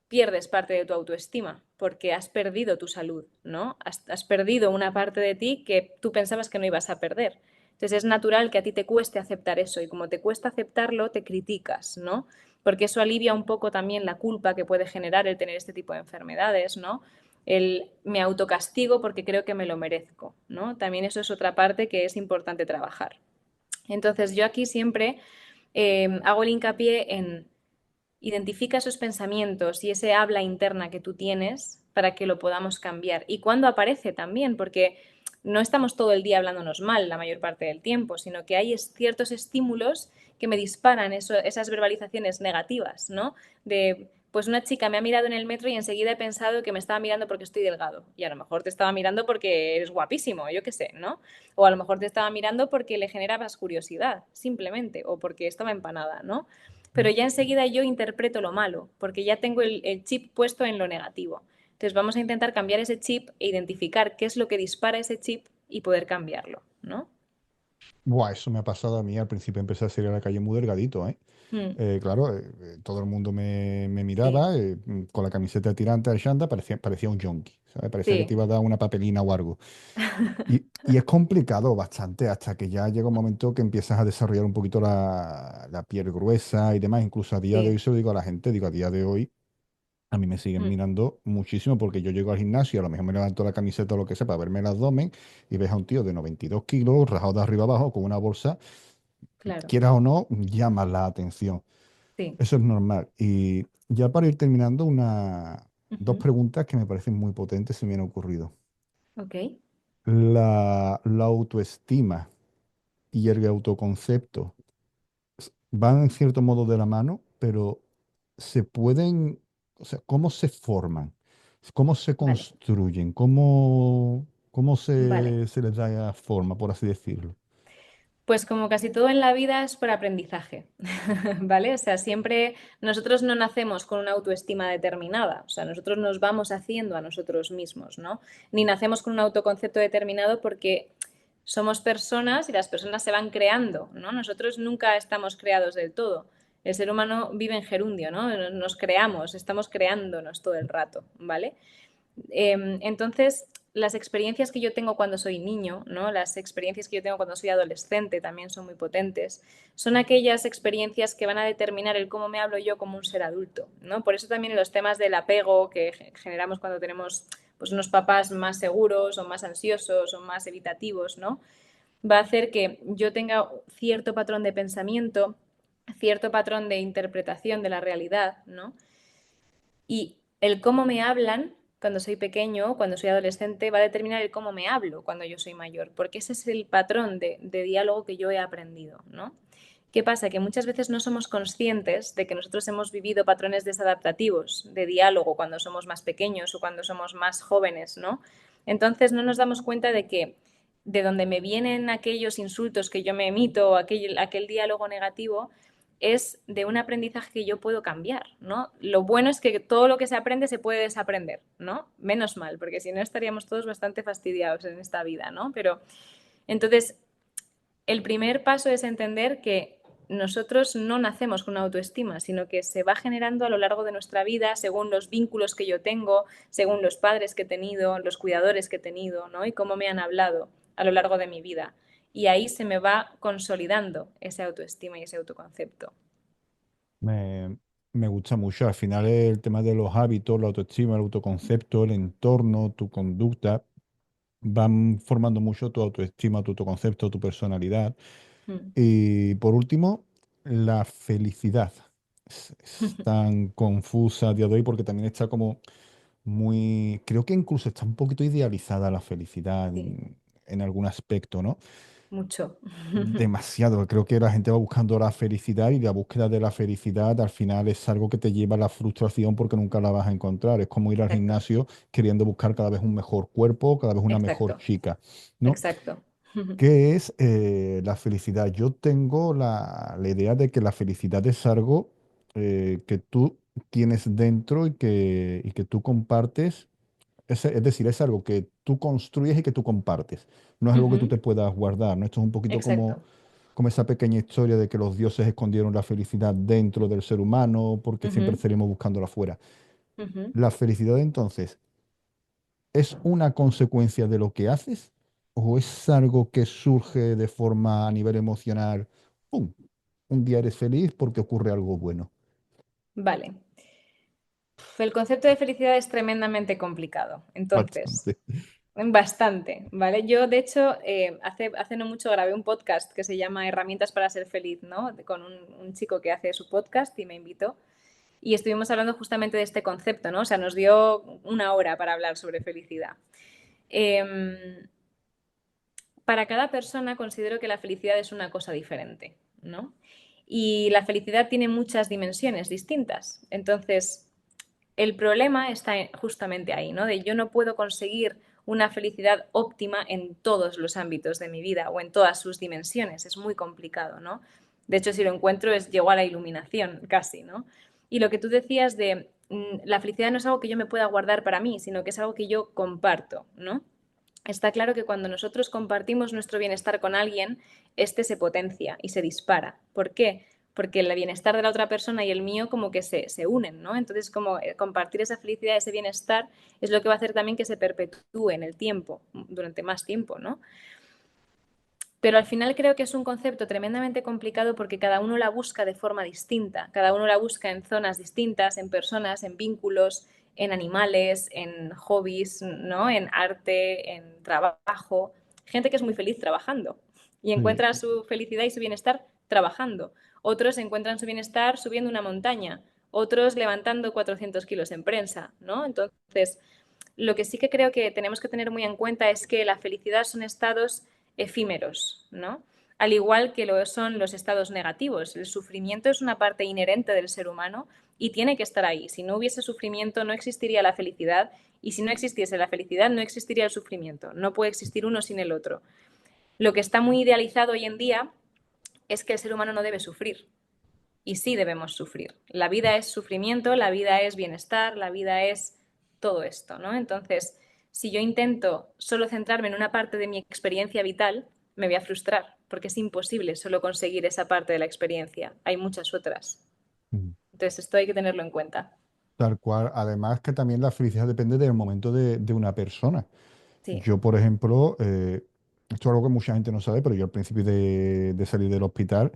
pierdes parte de tu autoestima porque has perdido tu salud, ¿no? Has perdido una parte de ti que tú pensabas que no ibas a perder. Entonces es natural que a ti te cueste aceptar eso y como te cuesta aceptarlo, te criticas, ¿no? Porque eso alivia un poco también la culpa que puede generar el tener este tipo de enfermedades, ¿no? El me autocastigo porque creo que me lo merezco, ¿no? También eso es otra parte que es importante trabajar. Entonces yo aquí siempre hago el hincapié en identifica esos pensamientos y ese habla interna que tú tienes para que lo podamos cambiar. Y cuando aparece también, porque no estamos todo el día hablándonos mal la mayor parte del tiempo, sino que hay ciertos estímulos que me disparan esas verbalizaciones negativas, ¿no? De, pues una chica me ha mirado en el metro y enseguida he pensado que me estaba mirando porque estoy delgado. Y a lo mejor te estaba mirando porque eres guapísimo, yo qué sé, ¿no? O a lo mejor te estaba mirando porque le generabas curiosidad, simplemente, o porque estaba empanada, ¿no? Pero ya enseguida yo interpreto lo malo, porque ya tengo el chip puesto en lo negativo. Entonces vamos a intentar cambiar ese chip e identificar qué es lo que dispara ese chip y poder cambiarlo, ¿no? Buah, eso me ha pasado a mí. Al principio empecé a salir a la calle muy delgadito, ¿eh? Mm, Claro, todo el mundo me sí, miraba con la camiseta de tirante al chándal, parecía un yonki, ¿sabes? Parecía que te sí, iba a dar una papelina o algo. Y es complicado bastante hasta que ya llega un momento que empiezas a desarrollar un poquito la piel gruesa y demás. Incluso a día de hoy sí. se lo digo a la gente, digo, a día de hoy a mí me siguen Mm, mirando muchísimo porque yo llego al gimnasio, a lo mejor me levanto la camiseta o lo que sea para verme el abdomen y ves a un tío de 92 kilos, rajado de arriba abajo, con una bolsa, claro, quieras o no, llama la atención. sí. Eso es normal. Y ya para ir terminando, dos Ujú, preguntas que me parecen muy potentes se me han ocurrido. ok, La autoestima y el autoconcepto van en cierto modo de la mano, pero se pueden, o sea, ¿cómo se forman? ¿Cómo se vale, construyen? ¿Cómo vale. se les da forma, por así decirlo? Pues como casi todo en la vida es por aprendizaje, ¿vale? O sea, siempre nosotros no nacemos con una autoestima determinada, o sea, nosotros nos vamos haciendo a nosotros mismos, ¿no? Ni nacemos con un autoconcepto determinado porque somos personas y las personas se van creando, ¿no? Nosotros nunca estamos creados del todo. El ser humano vive en gerundio, ¿no? Nos creamos, estamos creándonos todo el rato, ¿vale? Entonces, las experiencias que yo tengo cuando soy niño, ¿no? Las experiencias que yo tengo cuando soy adolescente también son muy potentes. Son aquellas experiencias que van a determinar el cómo me hablo yo como un ser adulto, ¿no? Por eso también los temas del apego que generamos cuando tenemos pues, unos papás más seguros o más ansiosos o más evitativos, ¿no? Va a hacer que yo tenga cierto patrón de pensamiento, cierto patrón de interpretación de la realidad, ¿no? Y el cómo me hablan cuando soy pequeño, cuando soy adolescente, va a determinar el cómo me hablo cuando yo soy mayor, porque ese es el patrón de diálogo que yo he aprendido, ¿no? ¿Qué pasa? Que muchas veces no somos conscientes de que nosotros hemos vivido patrones desadaptativos de diálogo cuando somos más pequeños o cuando somos más jóvenes, ¿no? Entonces no nos damos cuenta de que de donde me vienen aquellos insultos que yo me emito, aquel diálogo negativo, es de un aprendizaje que yo puedo cambiar, ¿no? Lo bueno es que todo lo que se aprende se puede desaprender, ¿no? Menos mal, porque si no estaríamos todos bastante fastidiados en esta vida, ¿no? Pero entonces, el primer paso es entender que nosotros no nacemos con una autoestima, sino que se va generando a lo largo de nuestra vida según los vínculos que yo tengo, según los padres que he tenido, los cuidadores que he tenido, ¿no? Y cómo me han hablado a lo largo de mi vida. Y ahí se me va consolidando esa autoestima y ese autoconcepto. Me, me gusta mucho. Al final el tema de los hábitos, la autoestima, el autoconcepto, el entorno, tu conducta, van formando mucho tu autoestima, tu autoconcepto, tu personalidad. Mm. Y por último, la felicidad. Es tan confusa a día de hoy porque también está como creo que incluso está un poquito idealizada la felicidad Sí. en algún aspecto, ¿no? mucho. Demasiado. Creo que la gente va buscando la felicidad y la búsqueda de la felicidad al final es algo que te lleva a la frustración porque nunca la vas a encontrar. Es como ir al Exacto, gimnasio queriendo buscar cada vez un mejor cuerpo, cada vez una mejor exacto, chica, ¿no? exacto. ¿Qué es la felicidad? Yo tengo la idea de que la felicidad es algo que tú tienes dentro y que tú compartes. Es decir, es algo que tú construyes y que tú compartes. No es algo que tú Ujú, te puedas guardar, ¿no? Esto es un poquito como, exacto. como esa pequeña historia de que los dioses escondieron la felicidad dentro del ser humano porque siempre Ujú, estaremos buscándola afuera. ujú. La felicidad entonces, ¿es una consecuencia de lo que haces o es algo que surge de forma a nivel emocional? ¡Pum! Un día eres feliz porque ocurre algo bueno. Vale. El concepto de felicidad es tremendamente complicado. Entonces, Bastante. bastante, ¿vale? Yo, de hecho, hace no mucho grabé un podcast que se llama Herramientas para ser feliz, ¿no? Con un chico que hace su podcast y me invitó. Y estuvimos hablando justamente de este concepto, ¿no? O sea, nos dio una hora para hablar sobre felicidad. Eh, para cada persona considero que la felicidad es una cosa diferente, ¿no? Y la felicidad tiene muchas dimensiones distintas. Entonces, el problema está justamente ahí, ¿no? De yo no puedo conseguir una felicidad óptima en todos los ámbitos de mi vida o en todas sus dimensiones. Es muy complicado, ¿no? De hecho, si lo encuentro es llego a la iluminación casi, ¿no? Y lo que tú decías de la felicidad no es algo que yo me pueda guardar para mí, sino que es algo que yo comparto, ¿no? Está claro que cuando nosotros compartimos nuestro bienestar con alguien, este se potencia y se dispara. ¿Por qué? Porque el bienestar de la otra persona y el mío como que se unen, ¿no? Entonces, como compartir esa felicidad, ese bienestar, es lo que va a hacer también que se perpetúe en el tiempo, durante más tiempo, ¿no? Pero al final creo que es un concepto tremendamente complicado porque cada uno la busca de forma distinta, cada uno la busca en zonas distintas, en personas, en vínculos, en animales, en hobbies, ¿no? En arte, en trabajo. Gente que es muy feliz trabajando y Sí. encuentra su felicidad y su bienestar trabajando. Otros encuentran su bienestar subiendo una montaña, otros levantando 400 kilos en prensa, ¿no? Entonces, lo que sí que creo que tenemos que tener muy en cuenta es que la felicidad son estados efímeros, ¿no? Al igual que lo son los estados negativos. El sufrimiento es una parte inherente del ser humano y tiene que estar ahí. Si no hubiese sufrimiento, no existiría la felicidad y si no existiese la felicidad, no existiría el sufrimiento. No puede existir uno sin el otro. Lo que está muy idealizado hoy en día es que el ser humano no debe sufrir. Y sí debemos sufrir. La vida es sufrimiento, la vida es bienestar, la vida es todo esto, ¿no? Entonces, si yo intento solo centrarme en una parte de mi experiencia vital, me voy a frustrar, porque es imposible solo conseguir esa parte de la experiencia. Hay muchas otras. Mm. Entonces, esto hay que tenerlo en cuenta. Tal cual. Además que también la felicidad depende del momento de una persona. Sí. Yo, por ejemplo, esto es algo que mucha gente no sabe, pero yo al principio de salir del hospital,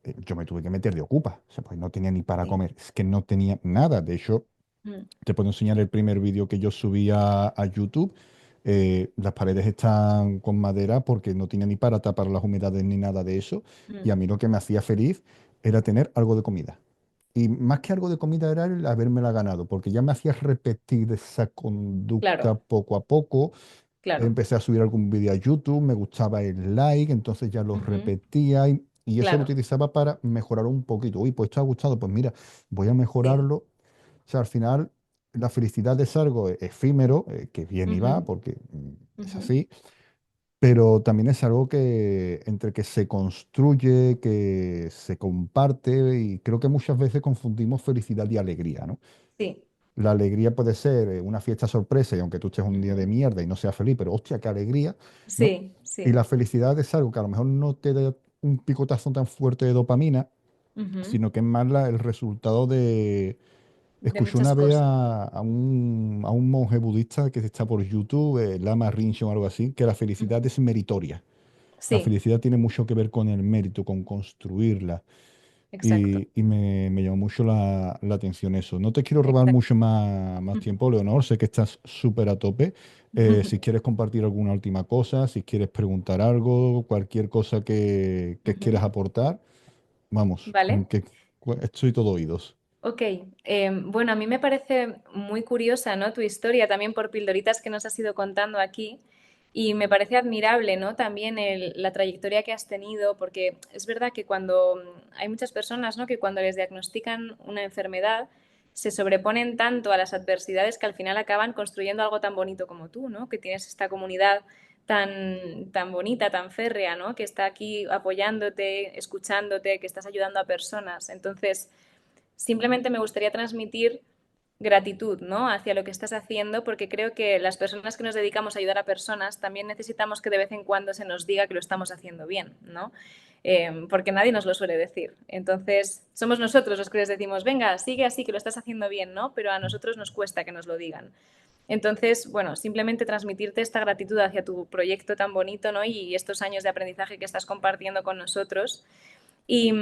yo me tuve que meter de ocupa. O sea, pues no tenía ni para Sí. comer. Es que no tenía nada. De hecho, Mm, te puedo enseñar el primer vídeo que yo subí a YouTube. Las paredes están con madera porque no tenía ni para tapar las humedades ni nada de eso. Y mm, a mí lo que me hacía feliz era tener algo de comida. Y más que algo de comida era el habérmela ganado, porque ya me hacía repetir esa conducta claro, poco a poco. claro. Empecé a subir algún vídeo a YouTube, me gustaba el like, entonces ya lo Ujú, repetía y eso lo claro. utilizaba para mejorar un poquito. Uy, pues esto ha gustado, pues mira, voy a Sí. mejorarlo. O sea, al final la felicidad es algo efímero, que viene y va, Ujú, porque es ujú, así, pero también es algo que entre que se construye, que se comparte y creo que muchas veces confundimos felicidad y alegría, ¿no? sí. La alegría puede ser una fiesta sorpresa y aunque tú estés un día de Ujú, mierda y no seas feliz, pero hostia, qué alegría, ¿no? sí, Y sí. la felicidad es algo que a lo mejor no te da un picotazo tan fuerte de dopamina, Ujú, sino que es más el resultado de... de Escuché una muchas vez cosas. a un monje budista que está por YouTube, Lama Rinchen o algo así, que la felicidad es meritoria. La Sí, felicidad tiene mucho que ver con el mérito, con construirla. exacto, Y me llamó mucho la atención eso. No te quiero robar exacto. mucho más tiempo, Leonor. Sé que estás súper a tope. Si quieres compartir alguna última cosa, si quieres preguntar algo, cualquier cosa que quieras Ujú, aportar, vamos, vale, estoy todo oídos. ok. Bueno, a mí me parece muy curiosa, ¿no? Tu historia también por pildoritas que nos has ido contando aquí. Y me parece admirable, ¿no? También la trayectoria que has tenido, porque es verdad que cuando hay muchas personas, ¿no? Que cuando les diagnostican una enfermedad se sobreponen tanto a las adversidades que al final acaban construyendo algo tan bonito como tú, ¿no? Que tienes esta comunidad tan bonita, tan férrea, ¿no? Que está aquí apoyándote, escuchándote, que estás ayudando a personas. Entonces, simplemente me gustaría transmitir gratitud, ¿no? Hacia lo que estás haciendo, porque creo que las personas que nos dedicamos a ayudar a personas también necesitamos que de vez en cuando se nos diga que lo estamos haciendo bien, ¿no? Porque nadie nos lo suele decir. Entonces, somos nosotros los que les decimos, venga, sigue así, que lo estás haciendo bien, ¿no? Pero a nosotros nos cuesta que nos lo digan. Entonces, bueno, simplemente transmitirte esta gratitud hacia tu proyecto tan bonito, ¿no? Y estos años de aprendizaje que estás compartiendo con nosotros. Y,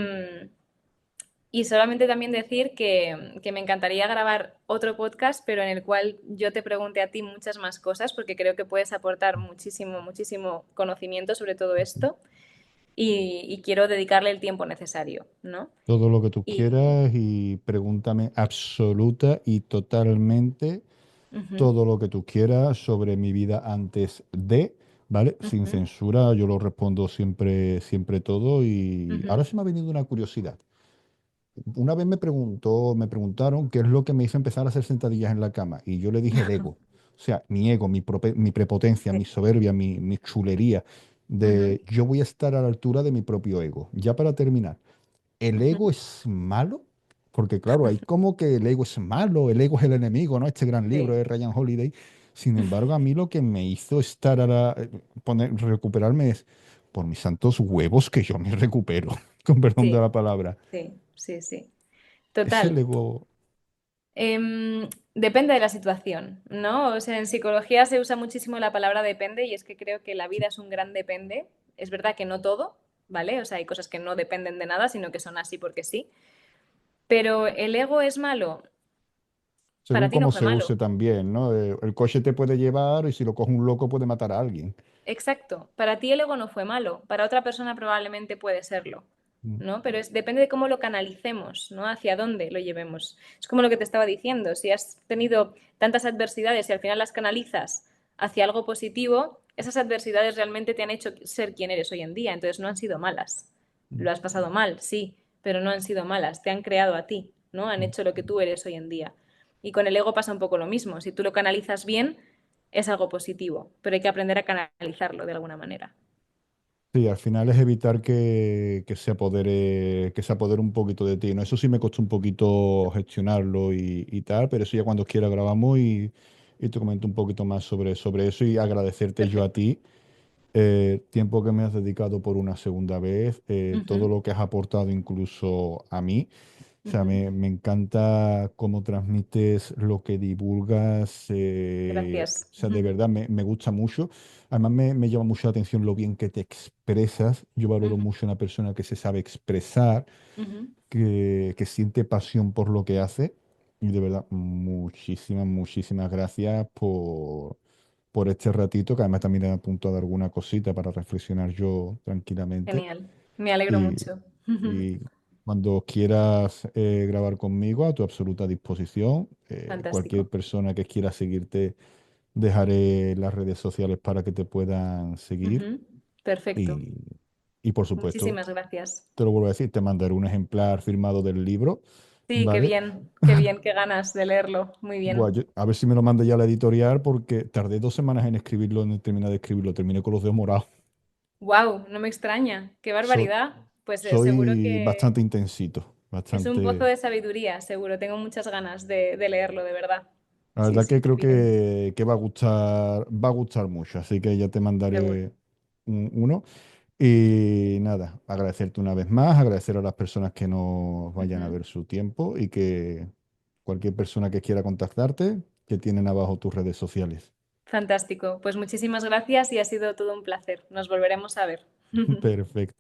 y solamente también decir que me encantaría grabar otro podcast, pero en el cual yo te pregunte a ti muchas más cosas, porque creo que puedes aportar muchísimo, muchísimo conocimiento sobre todo esto y quiero dedicarle el tiempo necesario, ¿no? Todo lo que tú Y, quieras y pregúntame absoluta y totalmente ujú, todo lo que tú quieras sobre mi vida antes de, ¿vale? Sin ujú, censura, yo lo respondo siempre, siempre todo. Y ujú, ahora se me ha venido una curiosidad. Una vez me preguntaron qué es lo que me hizo empezar a hacer sentadillas en la cama y yo le dije el ego. O sea, mi ego, mi prepotencia, mi sí, soberbia, mi chulería ujú, de yo voy a estar a la altura de mi propio ego. Ya para terminar. ¿El ujú, ego es malo? Porque claro, hay como que el ego es malo, el ego es el enemigo, ¿no? Este gran libro sí, de Ryan Holiday. Sin embargo, a mí lo que me hizo recuperarme es por mis santos huevos que yo me recupero, con perdón de sí, la palabra. sí, sí, sí. Es el Total. ego. Depende de la situación, ¿no? O sea, en psicología se usa muchísimo la palabra depende y es que creo que la vida es un gran depende. Es verdad que no todo, ¿vale? O sea, hay cosas que no dependen de nada, sino que son así porque sí. Pero el ego es malo. Según Para ti no cómo fue se use malo. también, ¿no? El coche te puede llevar y si lo coge un loco puede matar a alguien. Exacto. Para ti el ego no fue malo. Para otra persona probablemente puede serlo, Mm, ¿no? Pero depende de cómo lo canalicemos, ¿no? Hacia dónde lo llevemos. Es como lo que te estaba diciendo. Si has tenido tantas adversidades y al final las canalizas hacia algo positivo, esas adversidades realmente te han hecho ser quien eres hoy en día. Entonces no han sido malas. mm, Lo has pasado mal, sí, pero no han sido malas. Te han creado a ti, ¿no? Han mm. hecho lo que tú eres hoy en día. Y con el ego pasa un poco lo mismo. Si tú lo canalizas bien, es algo positivo, pero hay que aprender a canalizarlo de alguna manera. Sí, al final es evitar que se apodere un poquito de ti, ¿no? Eso sí me costó un poquito gestionarlo y tal, pero eso ya cuando quiera grabamos y te comento un poquito más sobre eso y agradecerte yo a Perfecto. ti tiempo que me has dedicado por una segunda vez, todo Ujú, lo que has aportado incluso a mí. O sea, ujú. me encanta cómo transmites lo que divulgas. Gracias. O sea, de verdad me gusta mucho. Además, me llama mucho la atención lo bien que te expresas. Yo valoro Ujú, mucho a una persona que se sabe expresar, ujú. que siente pasión por lo que hace. Y de verdad, muchísimas, muchísimas gracias por este ratito, que además también he apuntado alguna cosita para reflexionar yo tranquilamente. Genial. Me alegro Y, mucho. y cuando quieras grabar conmigo, a tu absoluta disposición. Cualquier Fantástico. persona que quiera seguirte, dejaré las redes sociales para que te puedan seguir. Ujú. Perfecto. Y, y por supuesto, Muchísimas gracias. te lo vuelvo a decir, te mandaré un ejemplar firmado del libro, Sí, ¿vale? qué bien, qué ganas de leerlo. Muy Buah, bien. a ver si me lo manda ya la editorial porque tardé 2 semanas en escribirlo, en terminar de escribirlo. Terminé con los dedos morados. Wow, no me extraña. Qué So- barbaridad. Pues seguro soy que bastante intensito, es un pozo bastante. de sabiduría, seguro. Tengo muchas ganas de leerlo, de verdad. La Sí, verdad sí, que qué creo bien. que va a gustar mucho, así que ya te Seguro. mandaré uno. Y nada, agradecerte una vez más, agradecer a las personas que nos vayan a Ujú. ver su tiempo y que cualquier persona que quiera contactarte, que tienen abajo tus redes sociales. Fantástico. Pues muchísimas gracias y ha sido todo un placer. Nos volveremos a ver. Perfecto.